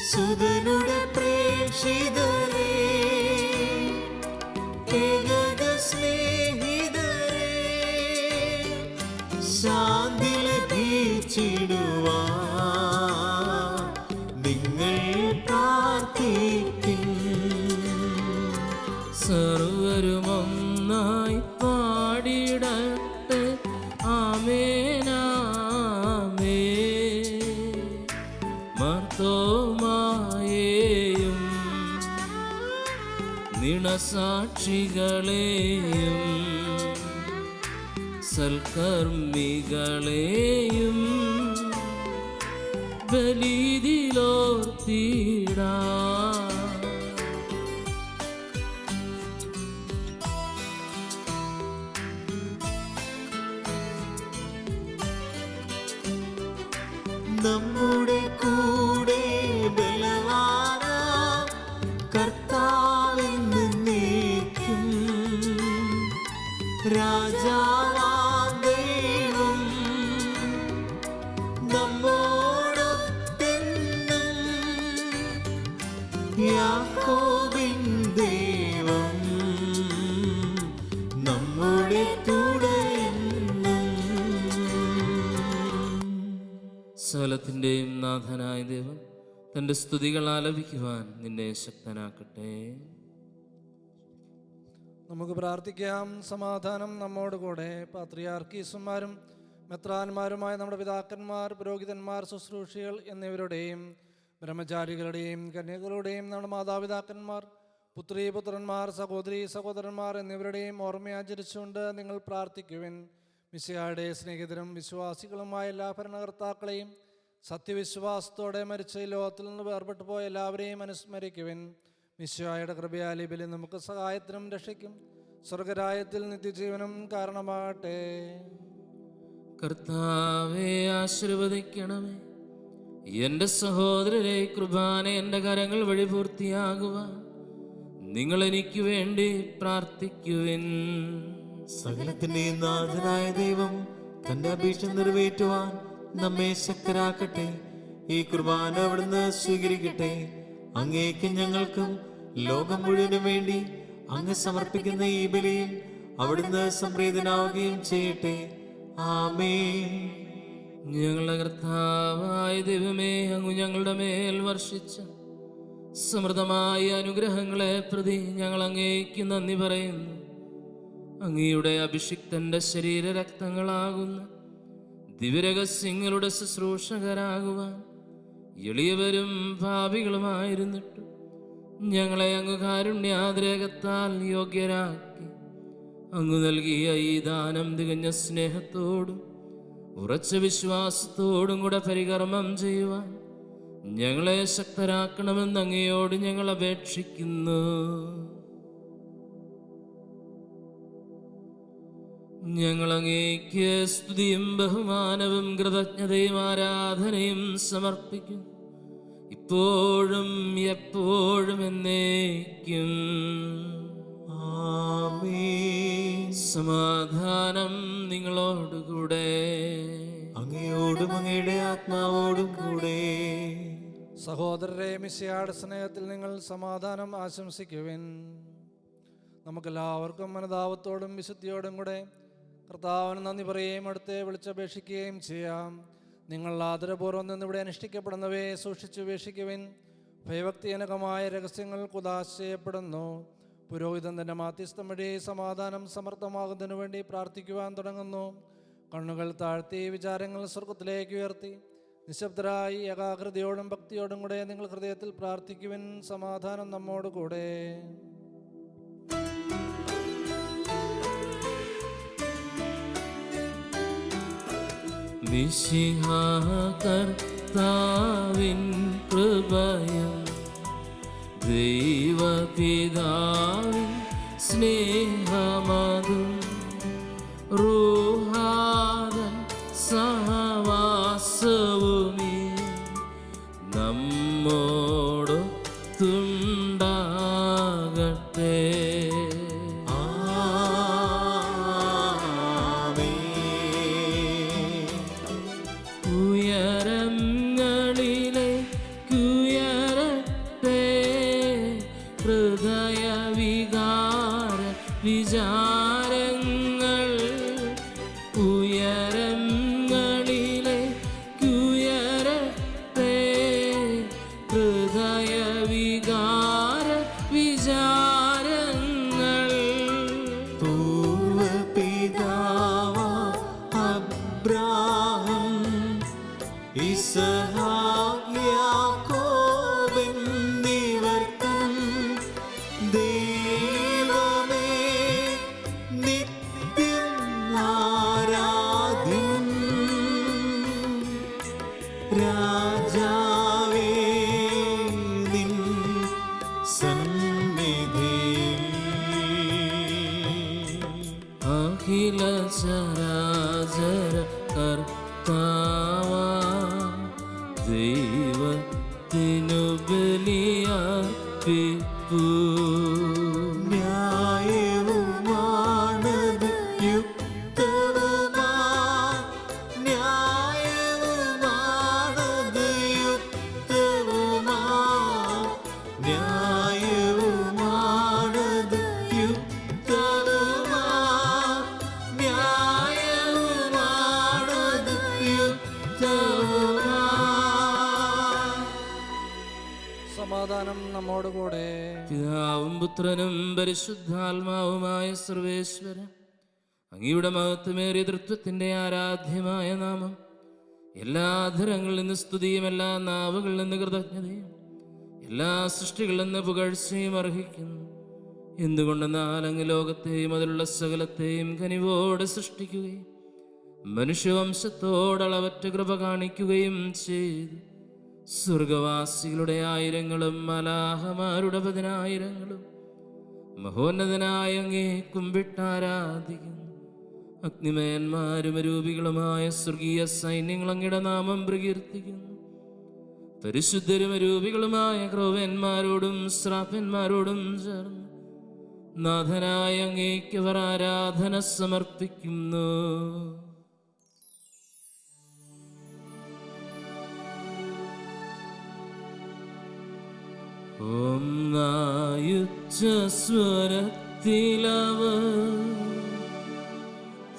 സുതനുടെ പ്രേക്ഷിതരേ, ഏകദ സ്നേഹിതരേ, ശാന്തി ലഭിച്ചിടുവാൻ നിങ്ങൾ പ്രാർത്ഥിപ്പിൻ. സർവരുമൊന്നായി പാടിടട്ടെ ആമേനാമേ. മർത്തോമായേയും നിണസാക്ഷികളെയും സൽക്കർമ്മികളെയും ബലിയിലോർത്തിടാ. നമ്മുടെ കൂടെ ബലവാനാം കർത്താവെന്നേക്കും. രാജാവാം ദൈവം നമ്മോടൊത്തെന്നും. യാക്കോബിൻ ദൈവം നമ്മുടെ കൂടെയെന്നും. സകലത്തിൻ്റെയും നാഥനായ ദൈവം തൻ്റെ സ്തുതികൾ ആലപിക്കുവാൻ നിന്നെ ശക്തനാക്കട്ടെ. നമുക്ക് പ്രാർത്ഥിക്കാം. സമാധാനം നമ്മോട് കൂടെ. പാത്രിയാർക്കീസുമാരും മെത്രാന്മാരുമായ നമ്മുടെ പിതാക്കന്മാർ, പുരോഹിതന്മാർ, ശുശ്രൂഷികൾ എന്നിവരുടെയും ബ്രഹ്മചാരികളുടെയും കന്യകളുടെയും നമ്മുടെ മാതാപിതാക്കന്മാർ, പുത്രീപുത്രന്മാർ, സഹോദരീ സഹോദരന്മാർ എന്നിവരുടെയും ഓർമ്മയാചരിച്ചുകൊണ്ട് നിങ്ങൾ പ്രാർത്ഥിക്കുവിൻ. മിശിഹായുടെ സ്നേഹിതരും വിശ്വാസികളുമായ എല്ലാ ഭരണകർത്താക്കളെയും സത്യവിശ്വാസത്തോടെ മരിച്ച ഈ ലോകത്തിൽ നിന്ന് വേർപെട്ടു പോയ എല്ലാവരെയും അനുസ്മരിക്കുവിൻ. മിശിഹായുടെ കൃപയാൽ ഈ ബലി നമുക്ക് സഹായത്തിനും രക്ഷയ്ക്കും സ്വർഗരാജ്യത്തിൽ നിത്യജീവനും കാരണമാകട്ടെ. കർത്താവെ ആശീർവദിക്കണമേ. എൻ്റെ സഹോദരരെ, കുർബാന എൻ്റെ കരങ്ങൾ വഴി പൂർത്തിയാകുവാൻ നിങ്ങൾ എനിക്ക് വേണ്ടി പ്രാർത്ഥിക്കുവിൻ. സകലത്തിന്റെയും നാഥനായ ദൈവം തന്റെ അപേക്ഷ നിറവേറ്റുവാൻ നമ്മെ ശക്തരാക്കട്ടെ. ഈ കുർബാന അവിടുന്ന് സ്വീകരിക്കട്ടെ. അങ്ങേക്കും ഞങ്ങൾക്കും ലോകം മുഴുവനും വേണ്ടി അങ്ങ് സമർപ്പിക്കുന്ന ഈ ബലിയിൽ അവിടുന്ന് സംപ്രീതനാവുകയും ചെയ്യട്ടെ. ആമേൻ. ഞങ്ങളുടെ കർത്താവായ ദൈവമേ, അങ്ങ് ഞങ്ങളുടെ മേൽ വർഷിച്ച സമൃദ്ധമായ അനുഗ്രഹങ്ങളെ പ്രതി ഞങ്ങൾ അങ്ങേക്ക് നന്ദി പറയുന്നു. അങ്ങയുടെ അഭിഷിക്തന്റെ ശരീരരക്തങ്ങളാകുന്ന ദിവ്യരഹസ്യങ്ങളുടെ ശുശ്രൂഷകരാകുവാൻ എളിയവരും ഭാവികളുമായിരുന്നിട്ട് ഞങ്ങളെ അങ്ങ് കാരുണ്യാതിരേകത്താൽ യോഗ്യരാക്കി. അങ്ങ് നൽകിയ ഈ ദാനം തികഞ്ഞ സ്നേഹത്തോടും ഉറച്ച വിശ്വാസത്തോടും കൂടെ പരികർമ്മം ചെയ്യുവാൻ ഞങ്ങളെ ശക്തരാക്കണമെന്ന് അങ്ങയോട് ഞങ്ങൾ അപേക്ഷിക്കുന്നു. ഞങ്ങൾ അങ്ങേക്ക് സ്തുതിയും ബഹുമാനവും കൃതജ്ഞതയും ആരാധനയും സമർപ്പിക്കും, ഇപ്പോഴും എപ്പോഴും എന്നേക്കും. ആമേൻ. സമാധാനം നിങ്ങളോടുകൂടെ. അങ്ങയോടും അങ്ങയുടെ ആത്മാവോടും കൂടെ. സഹോദരരെ, മിശിഹായുടെ സ്നേഹത്തിൽ നിങ്ങൾ സമാധാനം ആശംസിക്കുവിൻ. നമുക്കെല്ലാവർക്കും മനതാപത്തോടും വിശുദ്ധിയോടും കൂടെ കർത്താവിന് നന്ദി പറയുകയും അടുത്തെ വിളിച്ചപേക്ഷിക്കുകയും ചെയ്യാം. നിങ്ങൾ ആദരപൂർവ്വം നിന്നിവിടെ അനുഷ്ഠിക്കപ്പെടുന്നവയെ സൂക്ഷിച്ചു വീക്ഷിക്കുവിൻ. ഭയഭക്തിജനകമായ രഹസ്യങ്ങൾ കുദാശ ചെയ്യപ്പെടുന്നു. പുരോഹിതൻ തൻ്റെ മാധ്യസ്ഥം വഴി സമാധാനം സമർത്ഥമാകുന്നതിനു വേണ്ടി പ്രാർത്ഥിക്കുവാൻ തുടങ്ങുന്നു. കണ്ണുകൾ താഴ്ത്തി വിചാരങ്ങൾ സ്വർഗത്തിലേക്ക് ഉയർത്തി നിശബ്ദരായി ഏകാഗ്രതയോടും ഭക്തിയോടും കൂടെ നിങ്ങൾ ഹൃദയത്തിൽ പ്രാർത്ഥിക്കുവിൻ. സമാധാനം നമ്മോട് കൂടെ. മിശിഹാ കർത്താവിൻ കൃപയും ദൈവപിതാവിൻ സ്നേഹമതും റൂഹാദൻ സഹവാസവുമേ നമ്മോടൊത്തുണ്ടാകട്ടെ. ഉയരങ്ങളിലേക്കുയരട്ടെ ഹൃദയവികാര വിചാരങ്ങൾ. ഉയരങ്ങളിലേക്കുയരട്ടെ ഹൃദയവികാര വിചാരങ്ങൾ. പൂർവപിതാവാ അബ്രാഹം ഇസ്ഹാക്ക് യാക്കോബ് എന്നിവർക്കും ദൈവമേ നിത്യം ആരാധ്യം. രാജാവേ നിൻ സന്നിധിയിൽ അഖില ചരാചര കർത്താവാ ദൈവത്തിനു ബലിയർപ്പിപ്പൂ. ന്യായവുമാണത് യുക്തവുമാ ന്യായവുമാണത് യുക്തവുമാ ന്യായവുമാണത് യുക്തവുമാ ന്യായവുമാണത് യുക്തവുമാ. സമാധാനം നമ്മോട് കൂടെ. പിതാവും പുത്രനും പരിശുദ്ധാത്മാവുമായ സർവേശ്വര, അങ്ങയുടെ മഹത്വമേറിയ തൃത്വത്തിൻ്റെ ആരാധ്യമായ നാമം എല്ലാ അധരങ്ങളിൽ നിന്ന് സ്തുതിയും എല്ലാ നാവുകളിൽ നിന്ന് കൃതജ്ഞതയും എല്ലാ സൃഷ്ടികളിൽ നിന്ന് പുകഴ്ചയും അർഹിക്കുന്നു. എന്തുകൊണ്ടെന്നാൽ അങ്ങ് ലോകത്തെയും അതിലുള്ള സകലത്തെയും കനിവോടെ സൃഷ്ടിക്കുകയും മനുഷ്യവംശത്തോടളവറ്റ കൃപ കാണിക്കുകയും ചെയ്തു. സ്വർഗവാസികളുടെ ആയിരങ്ങളും മലാഹമാരുടെ 10,000ങ്ങളും മഹോന്നതനായ അങ്ങേ കുമ്പിട്ടാരാധിക്കുന്നു. അഗ്നിമയന്മാരും അരൂപികളുമായ സ്വർഗീയ സൈന്യങ്ങൾ അങ്ങയുടെ നാമം പ്രകീർത്തിക്കുന്നു. പരിശുദ്ധരും അരൂപികളുമായ ക്രോവന്മാരോടും ശ്രാപ്പന്മാരോടും ചേർന്ന് നാഥനായ അങ്ങേക്ക് അവർ ആരാധന സമർപ്പിക്കുന്നു. ഒന്നായുച്ചസ്വരത്തിലവർ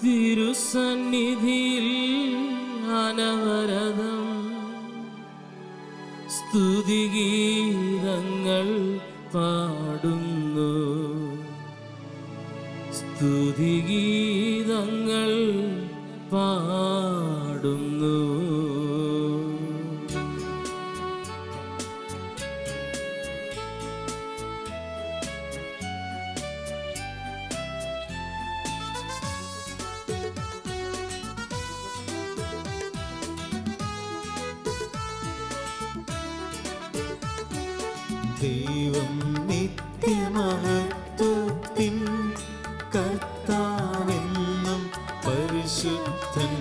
തിരുസന്നിധിയിൽ അനവരതം സ്തുതിഗീതങ്ങൾ പാടുന്നു. സ്തുതിഗീതങ്ങൾ പാടുന്നു. ദൈവം നിത്യമഹത്വത്തിൻ കർത്താവെന്നും പരിശുദ്ധൻ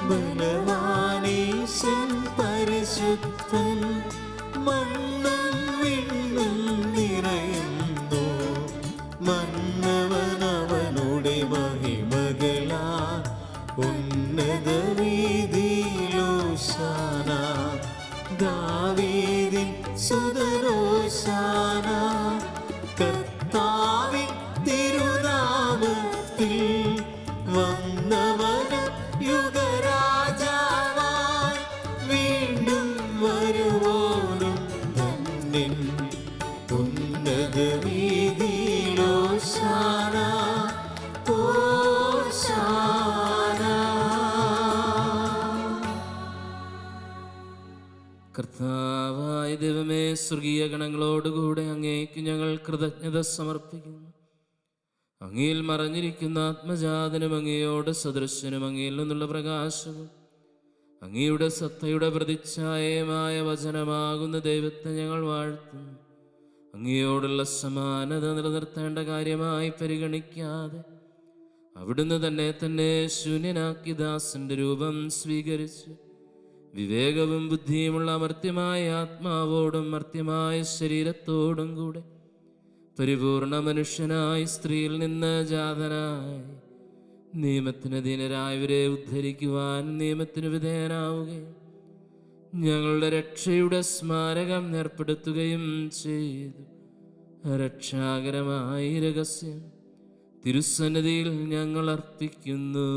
ബലവാനീശൻ പരിശുദ്ധൻ മണ്ണും വിണ്ണും നിറയുന്നു മന്നവനവനുടെ മഹിമകളാ ഉന്നത വീതിയിലോശാന ദാവീദിൻ സുതരോശാന കർത്താവിൻ തിരുനാമത്തിൽ വന്നവന് യുഗരാജാവായി വീണ്ടും വരുവോനും ധന്യൻ ഉന്നത വീതിയിലോശാന ഓശാന. കർത്താവായ ദൈവമേ, സ്വർഗീയ ഗണങ്ങളോടുകൂടെ അങ്ങേക്ക് ഞങ്ങൾ കൃതജ്ഞത സമർപ്പിക്കുന്നു. അങ്ങയിൽ മറഞ്ഞിരിക്കുന്ന ആത്മജാതനും അങ്ങയോട് സദൃശനും അങ്ങയിൽ നിന്നുള്ള പ്രകാശവും അങ്ങയുടെ സത്തയുടെ പ്രതിച്ഛായമായ വചനമാകുന്ന ദൈവത്തെ ഞങ്ങൾ വാഴ്ത്തുന്നു. അങ്ങയോടുള്ള സമാനത നിലനിർത്തേണ്ട കാര്യമായി പരിഗണിക്കാതെ അവിടുന്ന് തന്നെ ശൂന്യനാക്കി ദാസന്റെ രൂപം സ്വീകരിച്ച് വിവേകവും ബുദ്ധിയുമുള്ള അമർത്യമായ ആത്മാവോടും മർത്യമായ ശരീരത്തോടും കൂടെ പരിപൂർണ മനുഷ്യനായി സ്ത്രീയിൽ നിന്ന് ജാതനായി നിയമത്തിന് അധീനരായവരെ ഉദ്ധരിക്കുവാൻ നിയമത്തിന് വിധേയനാവുകയും ഞങ്ങളുടെ രക്ഷയുടെ സ്മാരകം ഏർപ്പെടുത്തുകയും ചെയ്തു. രക്ഷാകരമായ രഹസ്യം തിരുസന്നിധിയിൽ ഞങ്ങൾ അർപ്പിക്കുന്നു.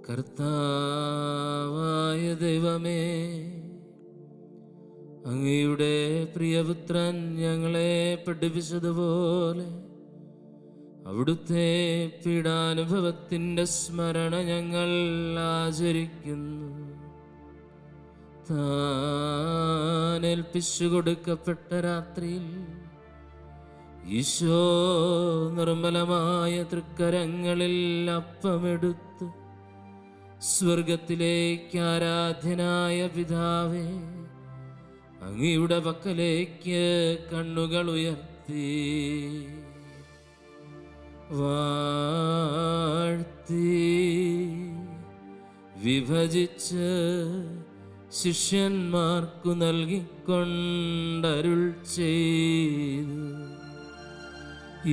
കർത്താവായ ദൈവമേ, അങ്ങയുടെ പ്രിയപുത്രൻ ഞങ്ങളെ പഠിപ്പിച്ചതുപോലെ അവിടുത്തെ പീഡാനുഭവത്തിൻ്റെ സ്മരണ ഞങ്ങൾ ആചരിക്കുന്നു. താൻ ഏൽപ്പിച്ചു കൊടുക്കപ്പെട്ട രാത്രിയിൽ ഈശോ നിർമ്മലമായ തൃക്കരങ്ങളിൽ അപ്പമെടുത്ത് സ്വർഗത്തിലേക്ക് ആരാധ്യനായ പിതാവേ, അങ്ങയുടെ പക്കലേക്ക് കണ്ണുകൾ ഉയർത്തി വാഴ്ത്തി വിഭജിച്ച് ശിഷ്യന്മാർക്കു നൽകിക്കൊണ്ടരുൾ ചെയ്തു.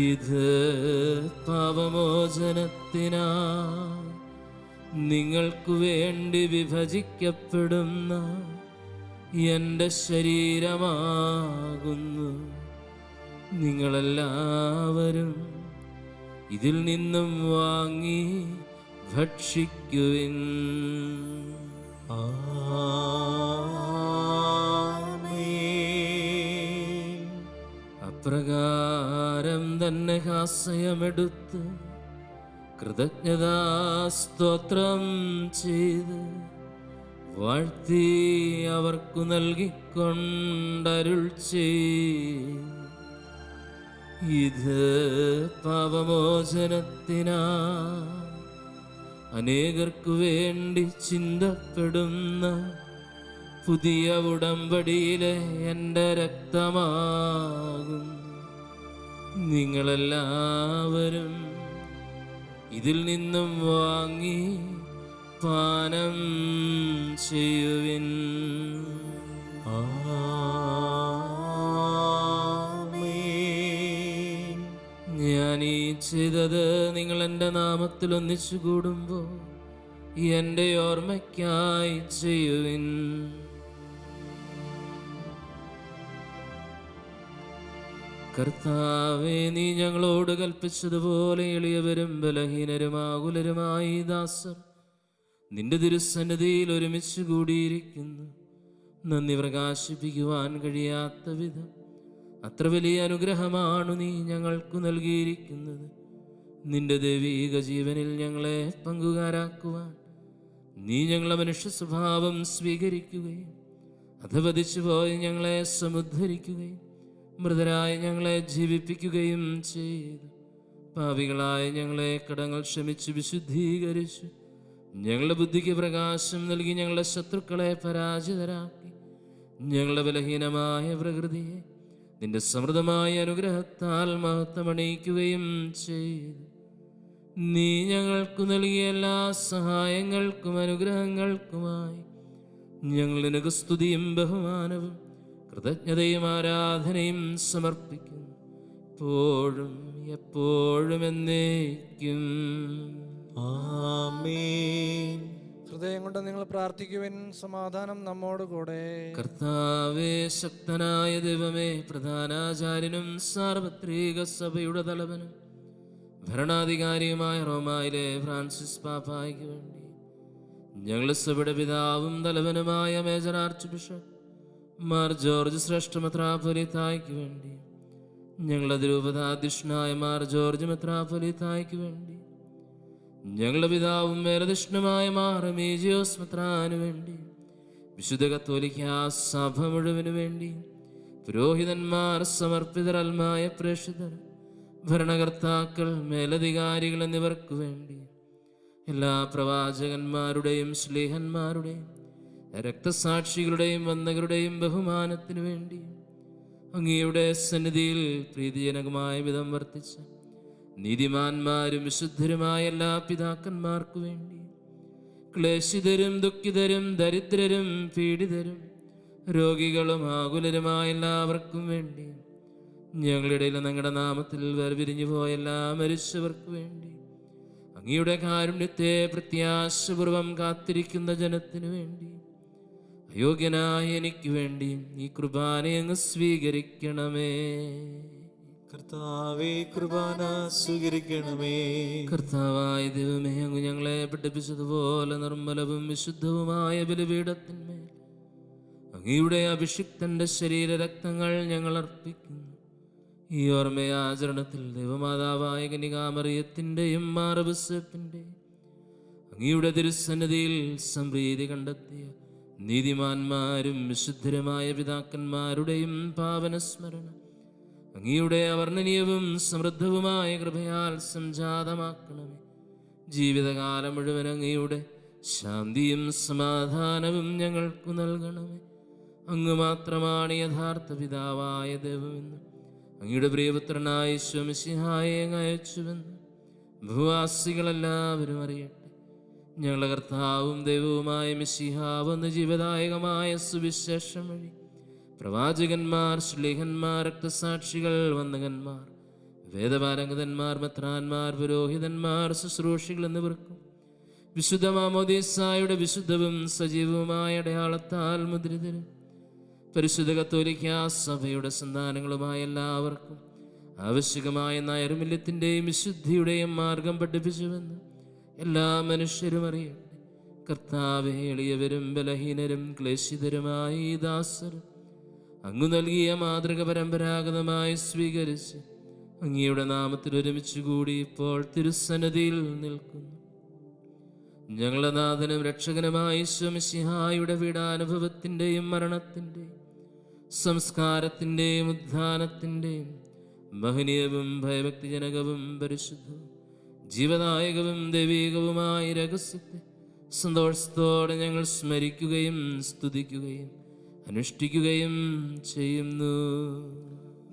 ഇത് പാപമോചനത്തിനായി നിങ്ങൾക്കു വേണ്ടി വിഭജിക്കപ്പെടുന്ന എൻ്റെ ശരീരമാകുന്നു. നിങ്ങളെല്ലാവരും ഇതിൽ നിന്നും വാങ്ങി ഭക്ഷിക്കുവിൻ. അപ്രകാരം തന്നെ ഹാസ്യമെടുത്ത് കൃതജ്ഞതാസ്തോത്രം ചെയ്ത് വാഴ്ത്തി അവർക്കു നൽകിക്കൊണ്ടരുൾ ചെയ്തു. ഇത് പാപമോചനത്തിനായി അനേകർക്കു വേണ്ടി ചിന്തപ്പെടുന്ന പുതിയ ഉടമ്പടിയിലെ എൻ്റെ രക്തമാകും. നിങ്ങളെല്ലാവരും ഇതിൽ നിന്നും വാങ്ങി പാനം ചെയ്യുവിൻ. ഞാൻ ഈ ചെയ്തത് നിങ്ങൾ എൻ്റെ നാമത്തിൽ ഒന്നിച്ചു കൂടുമ്പോൾ എൻ്റെ ഓർമ്മയ്ക്കായി ചെയ്യുവിൻ. കർത്താവേ, നീ ഞങ്ങളോട് കൽപ്പിച്ചതുപോലെ എളിയവരും ബലഹീനരുമാകുലരുമായി ദാസർ നിന്റെ തിരുസന്നിധിയിൽ ഒരുമിച്ച് കൂടിയിരിക്കുന്നു. നന്ദി പ്രകാശിപ്പിക്കുവാൻ കഴിയാത്ത വിധം അത്ര വലിയ അനുഗ്രഹമാണ് നീ ഞങ്ങൾക്കു നൽകിയിരിക്കുന്നത്. നിന്റെ ദൈവീക ജീവനിൽ ഞങ്ങളെ പങ്കുകാരാക്കുവാൻ നീ ഞങ്ങളെ മനുഷ്യ സ്വഭാവം സ്വീകരിക്കുകയും അധപതിച്ചു പോയി ഞങ്ങളെ സമുദ്ധരിക്കുകയും മൃതരായ ഞങ്ങളെ ജീവിപ്പിക്കുകയും ചെയ്തു. പാപികളായ ഞങ്ങളെ കടങ്ങൾ ക്ഷമിച്ച് വിശുദ്ധീകരിച്ചു ഞങ്ങളുടെ ബുദ്ധിക്ക് പ്രകാശം നൽകി ഞങ്ങളുടെ ശത്രുക്കളെ പരാജിതരാക്കി ഞങ്ങളുടെ ബലഹീനമായ പ്രകൃതിയെ നിന്റെ സമൃദ്ധമായ അനുഗ്രഹത്താൽ മഹത്വമണിയിക്കുകയും ചെയ്തു. നീ ഞങ്ങൾക്കു നൽകിയ എല്ലാ സഹായങ്ങൾക്കും അനുഗ്രഹങ്ങൾക്കുമായി ഞങ്ങൾ നിനക്ക് സ്തുതിയും ബഹുമാനവും കൃതജ്ഞതയും ആരാധനയും സമർപ്പിക്കുന്നു, എപ്പോഴും എപ്പോഴും എന്നേക്കും. ആമേൻ. ഹൃദയം കൊണ്ട് നിങ്ങൾ പ്രാർത്ഥിക്കുവിൻ. സമാധാനം നമ്മോട് കൂടെ. കർത്താവേ, ശക്തനായ ദൈവമേ, പ്രധാനാചാര്യനും സാർവത്രിക സഭയുടെ തലവനും ഭരണാധികാരിയുമായ റോമായിലെ ഫ്രാൻസിസ് പാപ്പായ്ക്ക് വേണ്ടി ഞങ്ങളുടെ സഭയുടെ പിതാവും തലവനുമായ major arch bishop Mar George ശ്രേഷ്ഠ മെത്രാപ്പൊലീത്തായ്ക്ക് വേണ്ടി ഞങ്ങളുടെ അതിരൂപതാധ്യക്ഷനായ മാർ ജോർജ് മെത്രാപ്പൊലീത്തായ്ക്ക് വേണ്ടി ഞങ്ങളുടെ പിതാവും മേലധിഷ്ണുമായ മാറമേജിയോസ് മെത്രാനു വേണ്ടി, വിശുദ്ധ കത്തോലിക്കാ സഭ മുഴുവനു വേണ്ടി, പുരോഹിതന്മാർ, സമർപ്പിതരൽമായ പ്രേക്ഷിതർ, ഭരണകർത്താക്കൾ, മേലധികാരികൾ എന്നിവർക്കു വേണ്ടി, എല്ലാ പ്രവാചകന്മാരുടെയും ശ്ലീഹന്മാരുടെയും രക്തസാക്ഷികളുടെയും വന്ദകരുടെയും ബഹുമാനത്തിനു വേണ്ടി, അങ്ങയുടെ സന്നിധിയിൽ പ്രീതിജനകമായ വിധം വർത്തിച്ച നീതിമാന്മാരും വിശുദ്ധരുമായ എല്ലാ പിതാക്കന്മാർക്കു വേണ്ടി, ക്ലേശിതരും ദുഃഖിതരും ദരിദ്രരും പീഡിതരും രോഗികളും ആകുലരുമായ എല്ലാവർക്കും വേണ്ടി, ഞങ്ങളുടെ ഇടയിൽ ഞങ്ങളുടെ നാമത്തിൽ വേർപിരിഞ്ഞു പോയ എല്ലാ മരിച്ചവർക്കു വേണ്ടി, അങ്ങയുടെ കാരുണ്യത്തെ പ്രത്യാശപൂർവം കാത്തിരിക്കുന്ന ജനത്തിനു വേണ്ടി, അയോഗ്യനായ എനിക്ക് വേണ്ടി ഈ കുർബാന അങ്ങ് സ്വീകരിക്കണമേ. കർത്താവേ, കുർബാന സ്വീകരിക്കണമേ. കർത്താവായ ദൈവമേ, അങ്ങ് ഞങ്ങളെ പഠിപ്പിച്ചതുപോലെ നിർമ്മലവും വിശുദ്ധവുമായ ബലിപീഠത്തിന്മേൽ അങ്ങയുടെ അഭിഷിക്തന്റെ ശരീരരക്തങ്ങൾ ഞങ്ങൾ അർപ്പിക്കുന്നു. ഈ ഓർമ്മയാചരണത്തിൽ ദൈവമാതാവായ കന്യകാമറിയത്തിൻ്റെയും മാറബിസപ്പിൻ്റെയും അങ്ങയുടെ തിരുസന്നിധിയിൽ സംപ്രീതി കണ്ടെത്തിയ നീതിമാന്മാരും വിശുദ്ധരുമായ പിതാക്കന്മാരുടെയും പാവനസ്മരണ അങ്ങയുടെ അവർണ്ണനീയവും സമൃദ്ധവുമായ കൃപയാൽ സംജാതമാക്കണമേ. ജീവിതകാലം മുഴുവൻ അങ്ങയുടെ ശാന്തിയും സമാധാനവും ഞങ്ങൾക്കു നൽകണമേ. അങ്ങ് മാത്രമാണ് യഥാർത്ഥ പിതാവായ ദൈവമെന്നും അങ്ങയുടെ പ്രിയപുത്രനായ ഈശോ മിശിഹായെ അങ്ങ് അയച്ചുവെന്നും ഭൂവാസികളെല്ലാവരും അറിയട്ടെ. ഞങ്ങളുടെ കർത്താവും ദൈവവുമായ മിശിഹാവെന്ന ജീവദായകമായ സുവിശേഷം വഴി പ്രവാചകന്മാർ, ശ്ലീഹന്മാർ, രക്തസാക്ഷികൾ, വന്ദകന്മാർ, വേദപാരംഗതന്മാർ, മെത്രാന്മാർ, പുരോഹിതന്മാർ, ശുശ്രൂഷികൾ എന്നിവർക്കും വിശുദ്ധ മാമോദീസായുടെ വിശുദ്ധവും സജീവവുമായ അടയാളത്താൽ മുദ്രിതരും പരിശുദ്ധ കത്തോലിക്കാ സഭയുടെ സന്താനങ്ങളുമായ എല്ലാവർക്കും ആവശ്യകമായ നൈർമല്യത്തിൻ്റെയും വിശുദ്ധിയുടെയും മാർഗം പഠിപ്പിച്ചുവെന്ന് എല്ലാ മനുഷ്യരും അറിയട്ടെ. കർത്താവേ, എളിയവരും ബലഹീനരും ക്ലേശിതരുമായ ഈ ദാസർ അങ്ങ് നൽകിയ മാതൃക പരമ്പരാഗതമായി സ്വീകരിച്ച് അങ്ങയുടെ നാമത്തിൽ ഒരുമിച്ച് കൂടി ഇപ്പോൾ തിരുസന്നിധിയിൽ നിൽക്കുന്നു. ഞങ്ങളുടെ നാഥനും രക്ഷകനുമായ ഈശോ മിശിഹായുടെ പീഡാനുഭവത്തിൻ്റെയും മരണത്തിൻ്റെയും സംസ്കാരത്തിൻ്റെയും ഉദ്ധാനത്തിൻ്റെയും മഹനീയവും ഭയഭക്തിജനകവും പരിശുദ്ധവും ജീവദായകവും ദൈവീകവുമായ രഹസ്യത്തെ സന്തോഷത്തോടെ ഞങ്ങൾ സ്മരിക്കുകയും സ്തുതിക്കുകയും അനുഷ്ഠിക്കുകയും ചെയ്യുന്നു.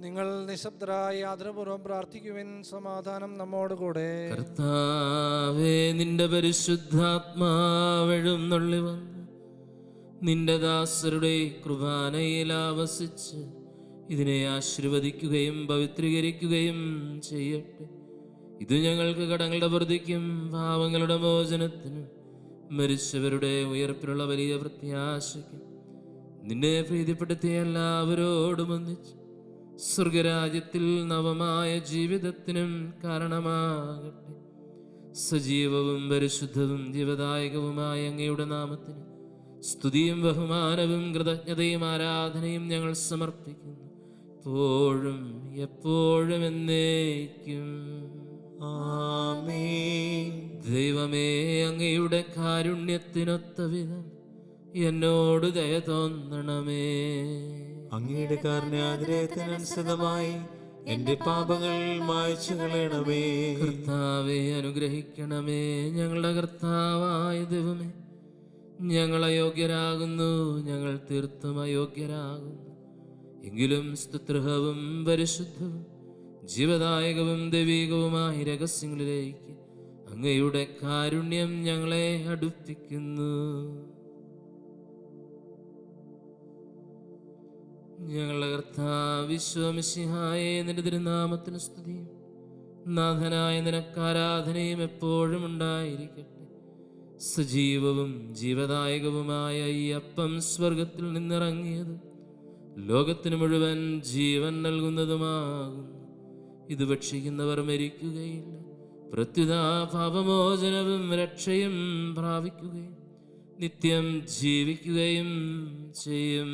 നിങ്ങൾ നിശബ്ദരായി ആദരപൂർവ്വം പ്രാർത്ഥിക്കുവിൻ. സമാധാനം നമ്മോടുകൂടെ. കർത്താവേ, നിന്റെ പരിശുദ്ധാത്മാവഴും നുള്ളി വന്ന് നിന്റെ ദാസരുടെ കുർബാനയിൽ ആവസിച്ച് ഇതിനെ ആശീർവദിക്കുകയും പവിത്രീകരിക്കുകയും ചെയ്യട്ടെ. ഇത് ഞങ്ങൾക്ക് കടങ്ങളുടെ പ്രതിക്കും പാവങ്ങളുടെ മോചനത്തിനും മരിച്ചവരുടെ ഉയർപ്പിലുള്ള വലിയ പ്രത്യാശയ്ക്കും നിന്നെ പ്രീതിപ്പെടുത്തിയ എല്ലാവരോടും ഒന്നിച്ച് സ്വർഗരാജ്യത്തിൽ നവമായ ജീവിതത്തിനും കാരണമാകട്ടെ. സജീവവും പരിശുദ്ധവും ജീവദായകവുമായ അങ്ങയുടെ നാമത്തിന് സ്തുതിയും ബഹുമാനവും കൃതജ്ഞതയും ആരാധനയും ഞങ്ങൾ സമർപ്പിക്കുന്നു, എപ്പോഴും എപ്പോഴും എന്നേക്കും. ആമേൻ. ദൈവമേ, അങ്ങയുടെ കാരുണ്യത്തിനൊത്ത വിധം എന്നോട് ദയ തോന്നണമേ. അങ്ങയുടെ കാരുണ്യാഗ്രഹത്തിനനുസൃതമായി എന്റെ പാപങ്ങൾ മായ്ച്ചു കളയണമേ. കർത്താവെ, അനുഗ്രഹിക്കണമേ. ഞങ്ങളുടെ കർത്താവായ ദൈവമേ, ഞങ്ങൾ അയോഗ്യരാകുന്നു, ഞങ്ങൾ തീർത്തും അയോഗ്യരാകുന്നു. എങ്കിലും സ്തുത്യർഹവും പരിശുദ്ധവും ജീവദായകവും ദൈവികവുമായ രഹസ്യങ്ങളിലേക്ക് അങ്ങയുടെ കാരുണ്യം ഞങ്ങളെ അടുപ്പിക്കുന്നു. ഞങ്ങളുടെ കർത്താവ് ഈശോ മിശിഹായേ, നിന്റെ തിരുനാമത്തിന് സ്തുതിയും നാഥനായ നിനക്ക് ആരാധനയും എപ്പോഴും ഉണ്ടായിരിക്കട്ടെ. സജീവവും ജീവദായകവുമായ ഈ അപ്പം സ്വർഗത്തിൽ നിന്നിറങ്ങിയത് ലോകത്തിന് മുഴുവൻ ജീവൻ നൽകുന്നതുമാകുന്നു. ഇത് ഭക്ഷിക്കുന്നവർ മരിക്കുകയില്ല, പ്രത്യുത പാപമോചനവും രക്ഷയും പ്രാപിക്കുകയും നിത്യം ജീവിക്കുകയും ചെയ്യും.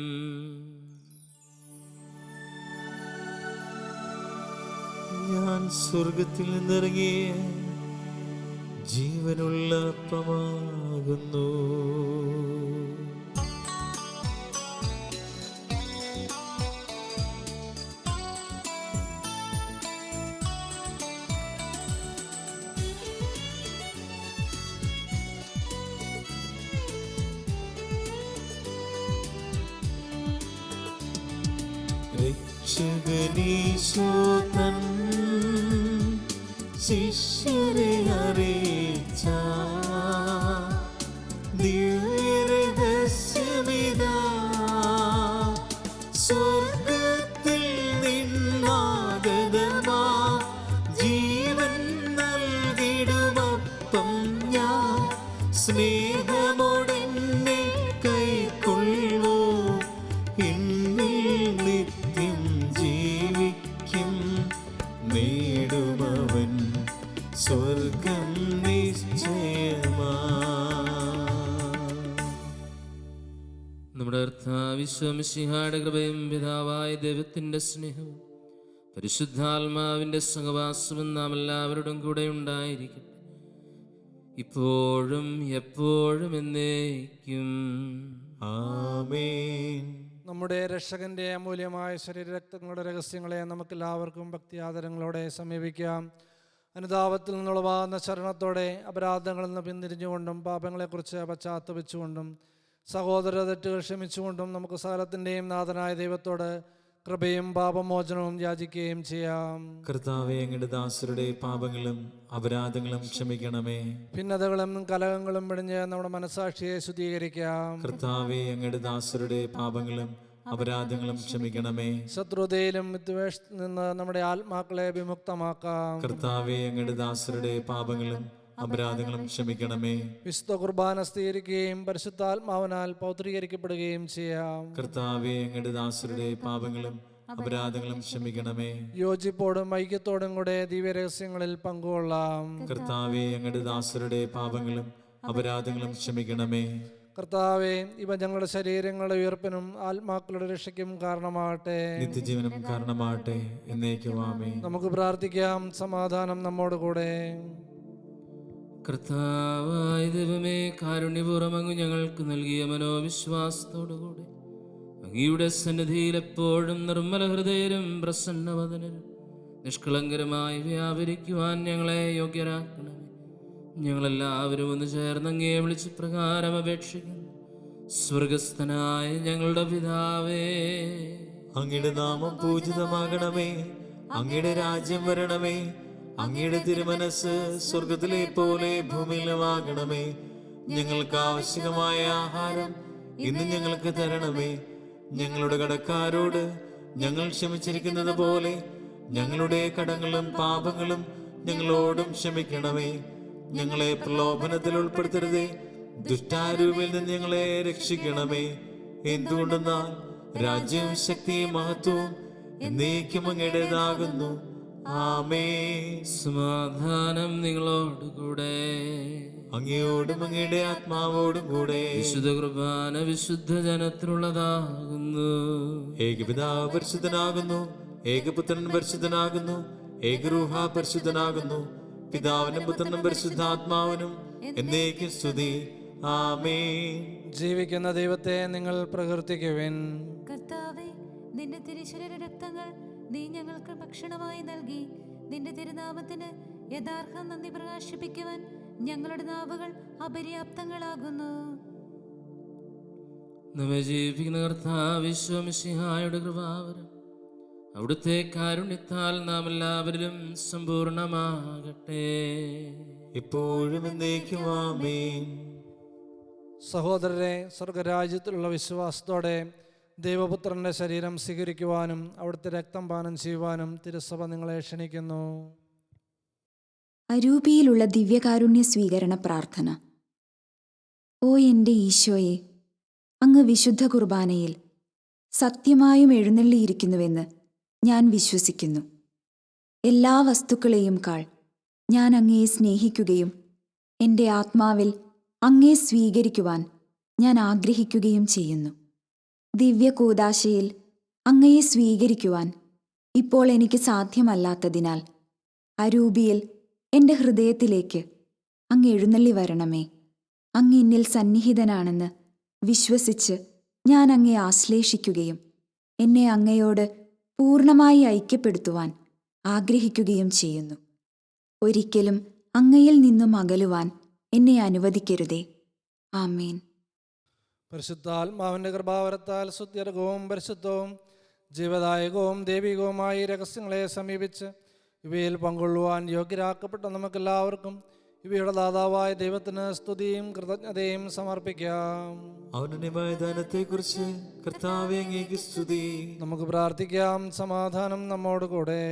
ഞാൻ സ്വർഗത്തിൽ നിന്നിറങ്ങിയ ജീവനുള്ള അപ്പമാകുന്നു. രക്ഷകനീശോ തൻ ശിഷ്യരെ അറിയിച്ച ദിവ്യരഹസ്യമിതാ, സ്വർഗ്ഗത്തിൽ നിന്നാഗതമാ ജീവൻ നൽകിടുമപ്പം ഞാൻ, സ്നേഹമോടെന്നെ കൈക്കൊള്ളൂ, എന്നിൽ നിത്യം ജീവിക്കും, നേടുമവൻ സ്വർഗം നിശ്ചയമാ. നമ്മുടെ കർത്താവിശ്വമിശിഹായുടെ കൃപയും പിതാവായ ദൈവത്തിൻ്റെ സ്നേഹവും പരിശുദ്ധാത്മാവിൻ്റെ സഹവാസവും നാം എല്ലാവരോടും കൂടെ ഉണ്ടായിരിക്കട്ടെ, ഇപ്പോഴും എപ്പോഴും എന്നേക്കും. ആമേൻ. നമ്മുടെ രക്ഷകന്റെ അമൂല്യമായ ശരീരരക്തങ്ങളുടെ രഹസ്യങ്ങളെ നമുക്കെല്ലാവർക്കും ഭക്തിയാദരങ്ങളോടെ സമീപിക്കാം. അനുതാപത്തിൽ നിന്നുളവാകുന്ന ശരണത്തോടെ അപരാധങ്ങളിൽ നിന്ന് പിന്തിരിഞ്ഞുകൊണ്ടും പാപങ്ങളെക്കുറിച്ച് പശ്ചാത്തപിച്ചുകൊണ്ടും സഹോദര തെറ്റുകൾ ക്ഷമിച്ചുകൊണ്ടും നമുക്ക് സകലത്തിൻ്റെയും നാഥനായ ദൈവത്തോട് കൃപയും പാപമോചനവും യാചിക്കുകയും ചെയ്യാം. കർത്താവേ, അങ്ങയുടെ ദാസരുടെ പാപങ്ങളും അപരാധങ്ങളും ക്ഷമിക്കണമേ. ഭിന്നതകളും കലഹങ്ങളും പിടിഞ്ഞ് നമ്മുടെ മനസ്സാക്ഷിയെ ശുദ്ധീകരിക്കാം. കർത്താവേ, അങ്ങയുടെ ദാസരുടെ പാപങ്ങളും അപരാധങ്ങളും ക്ഷമിക്കണമേ. ശത്രുതയിലും വിദ്വേഷത്തിൽ നിന്ന് നമ്മുടെ ആത്മാക്കളെ വിമുക്തമാക്കാം. കർത്താവേ, അങ്ങയുടെ ദാസരുടെ പാപങ്ങളും അപരാധങ്ങളും ക്ഷമിക്കണമേ. വിശുദ്ധ കുർബാന സ്ഥിരീകരിക്കുകയും പരിശുദ്ധാത്മാവിനാൽ പൗത്രീകരിക്കപ്പെടുകയും ചെയ്യാം. കർത്താവേ, അങ്ങയുടെ ദാസരുടെ പാപങ്ങളും അപരാധങ്ങളും ക്ഷമിക്കണമേ. യോജിപ്പോടും ഐക്യത്തോടും കൂടെ ദിവ്യരഹസ്യങ്ങളിൽ പങ്കുകൊള്ളാം. കർത്താവേ, അങ്ങയുടെ ദാസരുടെ പാപങ്ങളും അപരാധങ്ങളും ക്ഷമിക്കണമേ. കർത്താവേ, ഇവ ഞങ്ങളുടെ ശരീരങ്ങളുടെ ഉയർപ്പിനും ആത്മാക്കളുടെ രക്ഷയ്ക്കും കാരണമാകട്ടെ, നിത്യജീവനും കാരണമാകട്ടെ, എന്നേക്കും ആമേൻ. നമുക്ക് പ്രാർത്ഥിക്കാം. സമാധാനം നമ്മോട് കൂടെ. കർത്താവായ ദൈവമേ, കാരുണ്യപൂർവ്വം അങ്ങ് ഞങ്ങൾക്ക് നൽകിയ മനോവിശ്വാസത്തോടുകൂടി അങ്ങയുടെ സന്നിധിയിൽ എപ്പോഴും നിർമ്മല ഹൃദയരും പ്രസന്നവദനരും നിഷ്കളങ്കരമായി വ്യാപരിക്കുവാൻ ഞങ്ങളെ യോഗ്യരാക്കണമേ. ഞങ്ങളെല്ലാവരും ഒന്ന് ചേർന്ന് അങ്ങയെ വിളിച്ച് പ്രകാരം അപേക്ഷിക്കുന്നു. സ്വർഗസ്ഥനായ ഞങ്ങളുടെ പിതാവേ, അങ്ങയുടെ നാമം പൂജിതമാകണമേ, അങ്ങയുടെ രാജ്യം വരണമേ, അങ്ങയുടെ തിരുമനസ് സ്വർഗത്തിലെ പോലെ ഭൂമിയിലുമാകണമേ. ഞങ്ങൾക്ക് ആവശ്യമായ ആഹാരം ഇന്ന് ഞങ്ങൾക്ക് തരണമേ. ഞങ്ങളുടെ കടക്കാരോട് ഞങ്ങൾ ക്ഷമിച്ചിരിക്കുന്നത് പോലെ ഞങ്ങളുടെ കടങ്ങളും പാപങ്ങളും ഞങ്ങളോടും ക്ഷമിക്കണമേ. ഞങ്ങളെ പ്രലോഭനത്തിൽ ഉൾപ്പെടുത്തരുതേ, ദുഷ്ടാരൂപിൽ നിന്ന് ഞങ്ങളെ രക്ഷിക്കണമേ. എന്തുകൊണ്ടെന്നാൽ രാജ്യവും ശക്തിയും മഹത്വവും എന്നേക്കും അങ്ങയുടേതാകുന്നു. ആമേൻ. സമാധാനം നിങ്ങളോടുകൂടെ. അങ്ങയോടും അങ്ങയുടെ ആത്മാവോടും കൂടെ. വിശുദ്ധ കുർബാന വിശുദ്ധ ജനത്തിനുള്ളതാകുന്നു. ഏകപിതാവ് പരിശുദ്ധനാകുന്നു, ഏകപുത്രൻ പരിശുദ്ധനാകുന്നു, ഏകരൂഹ പരിശുദ്ധനാകുന്നു. പിതാവിനും പുത്രനും പരിശുദ്ധാത്മാവിനും എന്നേക്കും സ്തുതി. ആമേൻ. ജീവിക്കുന്ന ദൈവത്തെ നിങ്ങൾ പ്രകീർത്തിക്കുവിൻ. കർത്താവേ, നിന്റെ തിരുശരീര രക്തങ്ങൾ നീ ഞങ്ങൾക്ക് ഭക്ഷണമായി നൽകി. നിന്റെ തിരുനാമത്തിന് യഥാർത്ഥ നന്ദി പ്രകാശിപ്പിക്കുവാൻ ഞങ്ങളുടെ നാവുകൾ അപര്യാപ്തങ്ങളാകുന്നു. നമ്മെ ജീവിക്കുന്ന കർത്താവിശ്വമിശിഹായുടെ കൃപാവരം അവിടുത്തെ കാരുണ്യത്താൽ നാം എല്ലാവരിലും സമ്പൂർണമാകട്ടെ, ഇപ്പോഴും എന്നേക്കും ആമേൻ. സഹോദരരെ, സ്വർഗരാജ്യത്തിലുള്ള വിശ്വാസത്തോടെ ദൈവപുത്രന്റെ ശരീരം സ്വീകരിക്കുവാനും അവിടുത്തെ രക്തം പാനം ചെയ്യുവാനും തിരുസഭ നിങ്ങളെ ക്ഷണിക്കുന്നു. അരൂപിയിലുള്ള ദിവ്യകാരുണ്യ സ്വീകരണ പ്രാർത്ഥന. ഓ എൻ്റെ ഈശോയെ, അങ്ങ് വിശുദ്ധ കുർബാനയിൽ സത്യമായും എഴുന്നള്ളിയിരിക്കുന്നുവെന്ന് ഞാൻ വിശ്വസിക്കുന്നു. എല്ലാ വസ്തുക്കളെയും കാൾ ഞാൻ അങ്ങയെ സ്നേഹിക്കുകയും എൻ്റെ ആത്മാവിൽ അങ്ങയെ സ്വീകരിക്കുവാൻ ഞാൻ ആഗ്രഹിക്കുകയും ചെയ്യുന്നു. ദിവ്യകൂദാശയിൽ അങ്ങയെ സ്വീകരിക്കുവാൻ ഇപ്പോൾ എനിക്ക് സാധ്യമല്ലാത്തതിനാൽ അരൂപിയിൽ എൻ്റെ ഹൃദയത്തിലേക്ക് അങ്ങ് എഴുന്നള്ളി വരണമേ. അങ്ങ് എന്നിൽ സന്നിഹിതനാണെന്ന് വിശ്വസിച്ച് ഞാൻ അങ്ങയെ ആശ്ലേഷിക്കുകയും എന്നെ അങ്ങയോട് പൂർണ്ണമായി ഐക്യപ്പെടുത്തുവാൻ ആഗ്രഹിക്കുകയും ചെയ്യുന്നു. ഒരിക്കലും അങ്ങയിൽ നിന്നും അകലുവാൻ എന്നെ അനുവദിക്കരുതേ. ആമേൻ. പരിശുദ്ധാത്മാവിൻ്റെ കൃപാവരത്താൽ സുത്യർഗവും പരിശുദ്ധവും ജീവദായകവും ദൈവികവുമായ രഹസ്യങ്ങളെ സമീപിച്ച് ഇവയിൽ പങ്കൊള്ളുവാൻ യോഗ്യരാക്കപ്പെട്ട നമുക്കെല്ലാവർക്കും ഇവയുടെ ദാതാവായ ദൈവത്തിന് സ്തുതിയും കൃതജ്ഞതയും സമർപ്പിക്കാം. അവന്റെ മൈതാനത്തെക്കുറിച്ച് കർത്താവേ അങ്ങേക്ക് സ്തുതി. നമുക്ക് പ്രാർത്ഥിക്കാം. സമാധാനം നമ്മോട് കൂടെ.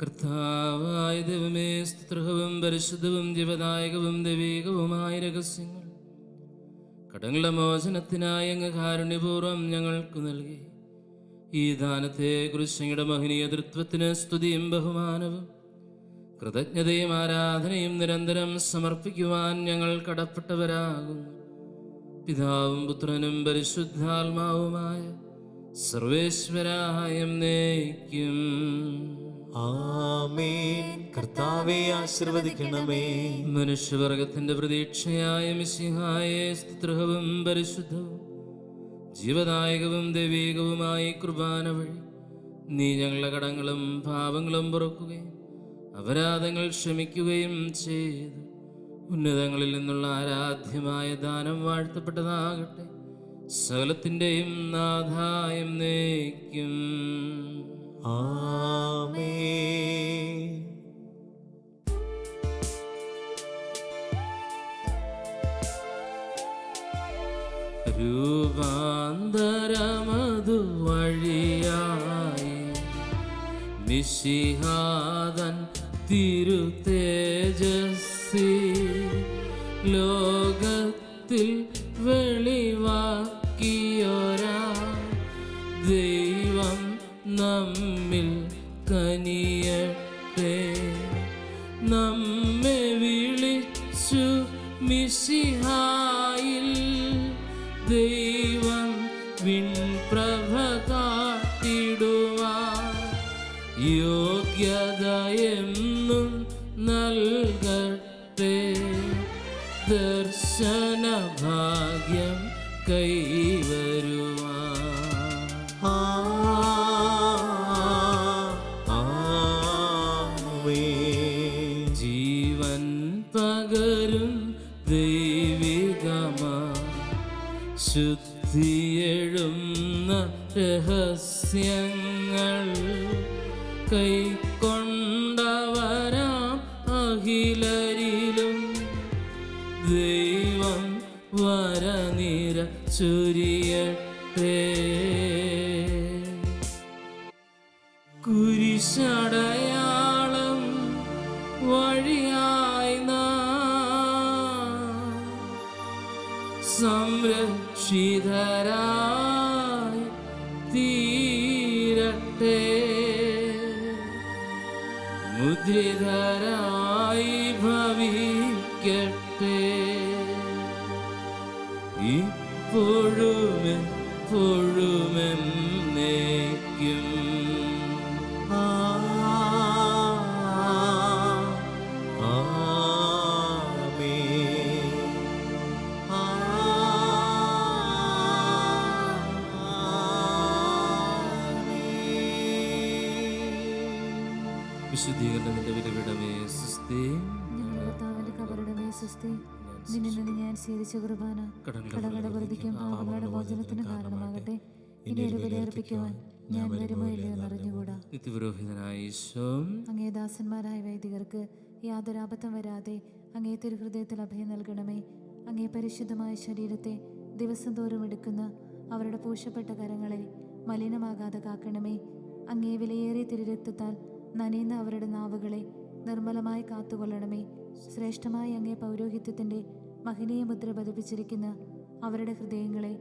കർത്താവായ ദൈവമേ, സ്തുത്യർഹവും പരിശുദ്ധവും ജീവദായകവും ദൈവികവുമായ രഹസ്യങ്ങൾ കടങ്ങളുടെ മോചനത്തിനായി അങ്ങ് കാരുണ്യപൂർവ്വം ഞങ്ങൾക്ക് നൽകി. ഈ ദാനത്തെക്കുറിച്ച് അങ്ങയുടെ മഹനീയ തൃത്വത്തിന് സ്തുതിയും ബഹുമാനവും കൃതജ്ഞതയും ആരാധനയും നിരന്തരം സമർപ്പിക്കുവാൻ ഞങ്ങൾ കടപ്പെട്ടവരാകുന്നു. പിതാവും പുത്രനും പരിശുദ്ധാത്മാവുമായ സർവേശ്വരായ എന്നേക്കും ആമേൻ. കർത്താവേ ആശീർവദിക്കണമേ. മനുഷ്യവർഗത്തിന്റെ പ്രതീക്ഷയായ മിശിഹായെ സ്തുത്യർഹവും പരിശുദ്ധവും ജീവദായകവും ദൈവികവുമായ കുർബാന വഴി നീ ഞങ്ങളുടെ കടങ്ങളും പാപങ്ങളും പൊറുക്കുകയും അപരാധങ്ങൾ ക്ഷമിക്കുകയും ചെയ്തു. ഉന്നതങ്ങളിൽ നിന്നുള്ള ആരാധ്യമായ ദാനം വാഴ്ത്തപ്പെട്ടതാകട്ടെ. സകലത്തിൻ്റെയും നാഥായം എന്നേക്കും ആമേൻ. രൂപാന്തരമതു വഴിയായി മിശിഹാതൻ തിരുതേജസ്സി ലോകത്തിൽ വെളിവാക്കിയൊരാ ദൈവം നമ്മിൽ കനിയട്ടെ. നമ്മെ വിളിച്ചു മിശിഹായിൽ ദൈവം വിൺപ്രഭ കാട്ടിടുവാൻ യോഗ്യതയെന്നും നൽകട്ടെ. ദർശന ഭാഗ്യം കൈവരുവാൻ ജീവൻ പകരും ദൈവികമാ ശുദ്ധിയെഴുന്ന രഹസ്യങ്ങൾ കൈക്കൊണ്ടവരാം അഖിലരിലും ദൈവം വരനിര ചൊരിയട്ടെ. കുരിശടയാളം വഴിയായി നാം സംരക്ഷിതരായി തീരട്ടെ. മുദ്രിതരായി ഭവിക്കട്ടെ. ഇപ്പോഴും എപ്പോഴുമെന്നേക്കും വിശുദ്ധീകരണത്തിന്റെ വിലവിടമേ സുസ്ഥി. കർത്താവിന്റെ കബറിടമേ സുസ്ഥി. നിന്നിൽ നിന്ന് ഞാൻ സ്വീകരിച്ച കുർബാന കടങ്ങളുടെ പ്രതിക്കും പാപങ്ങളുടെ മോചനത്തിന് കാരണമാകട്ടെ. ഇനി ഒരു ബലിയർപ്പിക്കുവാൻ ഞാൻ വരുമോ ഇല്ലയോ എന്നറിഞ്ഞുകൂടാ. നിത്യപുരോഹിതനായ ഈശോ, അങ്ങേ ദാസന്മാരായ വൈദികർക്ക് യാതൊരു ആപത്തും വരാതെ അങ്ങേ തിരുഹൃദയത്തിൽ അഭയം നൽകണമേ. അങ്ങേ പരിശുദ്ധമായ ശരീരത്തെ ദിവസം തോറും എടുക്കുന്ന അവരുടെ പൂശപ്പെട്ട കരങ്ങളെ മലിനമാകാതെ കാക്കണമേ. അങ്ങേ വിലയേറിയ തിരുരക്തത്താൽ നനയുന്ന അവരുടെ നാവുകളെ നിർമ്മലമായി കാത്തുകൊള്ളണമേ. ശ്രേഷ്ഠമായ അങ്ങേ പൗരോഹിത്യത്തിൻ്റെ മഹനീയ മുദ്ര പതിപ്പിച്ചിരിക്കുന്ന അവരുടെ ഹൃദയങ്ങളെ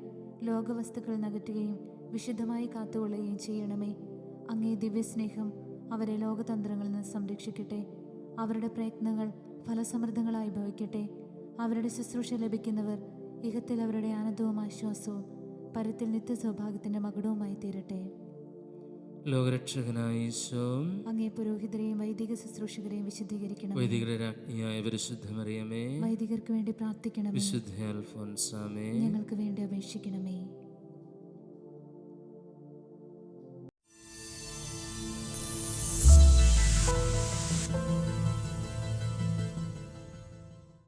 ലോകവസ്തുക്കൾ നകറ്റുകയും വിശുദ്ധമായി കാത്തുകൊള്ളുകയും ചെയ്യണമേ. അങ്ങേ ദിവ്യസ്നേഹം അവരെ ലോകതന്ത്രങ്ങളിൽ നിന്ന് സംരക്ഷിക്കട്ടെ. അവരുടെ പ്രയത്നങ്ങൾ ഫലസമൃദ്ധങ്ങളായി ഭവിക്കട്ടെ. അവരുടെ ശുശ്രൂഷ ലഭിക്കുന്നവർ ഇഹത്തിൽ അവരുടെ ആനന്ദവും ആശ്വാസവും പരത്തിൽ നിത്യസൗഭാഗ്യത്തിൻ്റെ മകുടവുമായി തീരട്ടെ. ലോകരക്ഷകനായ ഈശോ, അങ്ങേ പുരോഹിതരെയും വൈദിക ശുശ്രൂഷകരെയും വിശുദ്ധീകരിക്കണം. വൈദികരുടെ രാജ്ഞിയായ പരിശുദ്ധമറിയമേ, വൈദികർക്ക് വേണ്ടി പ്രാർത്ഥിക്കണമേ. വിശുദ്ധ അൽഫോൻസാമേ, ഞങ്ങൾക്ക് വേണ്ടി അപേക്ഷിക്കണമേ.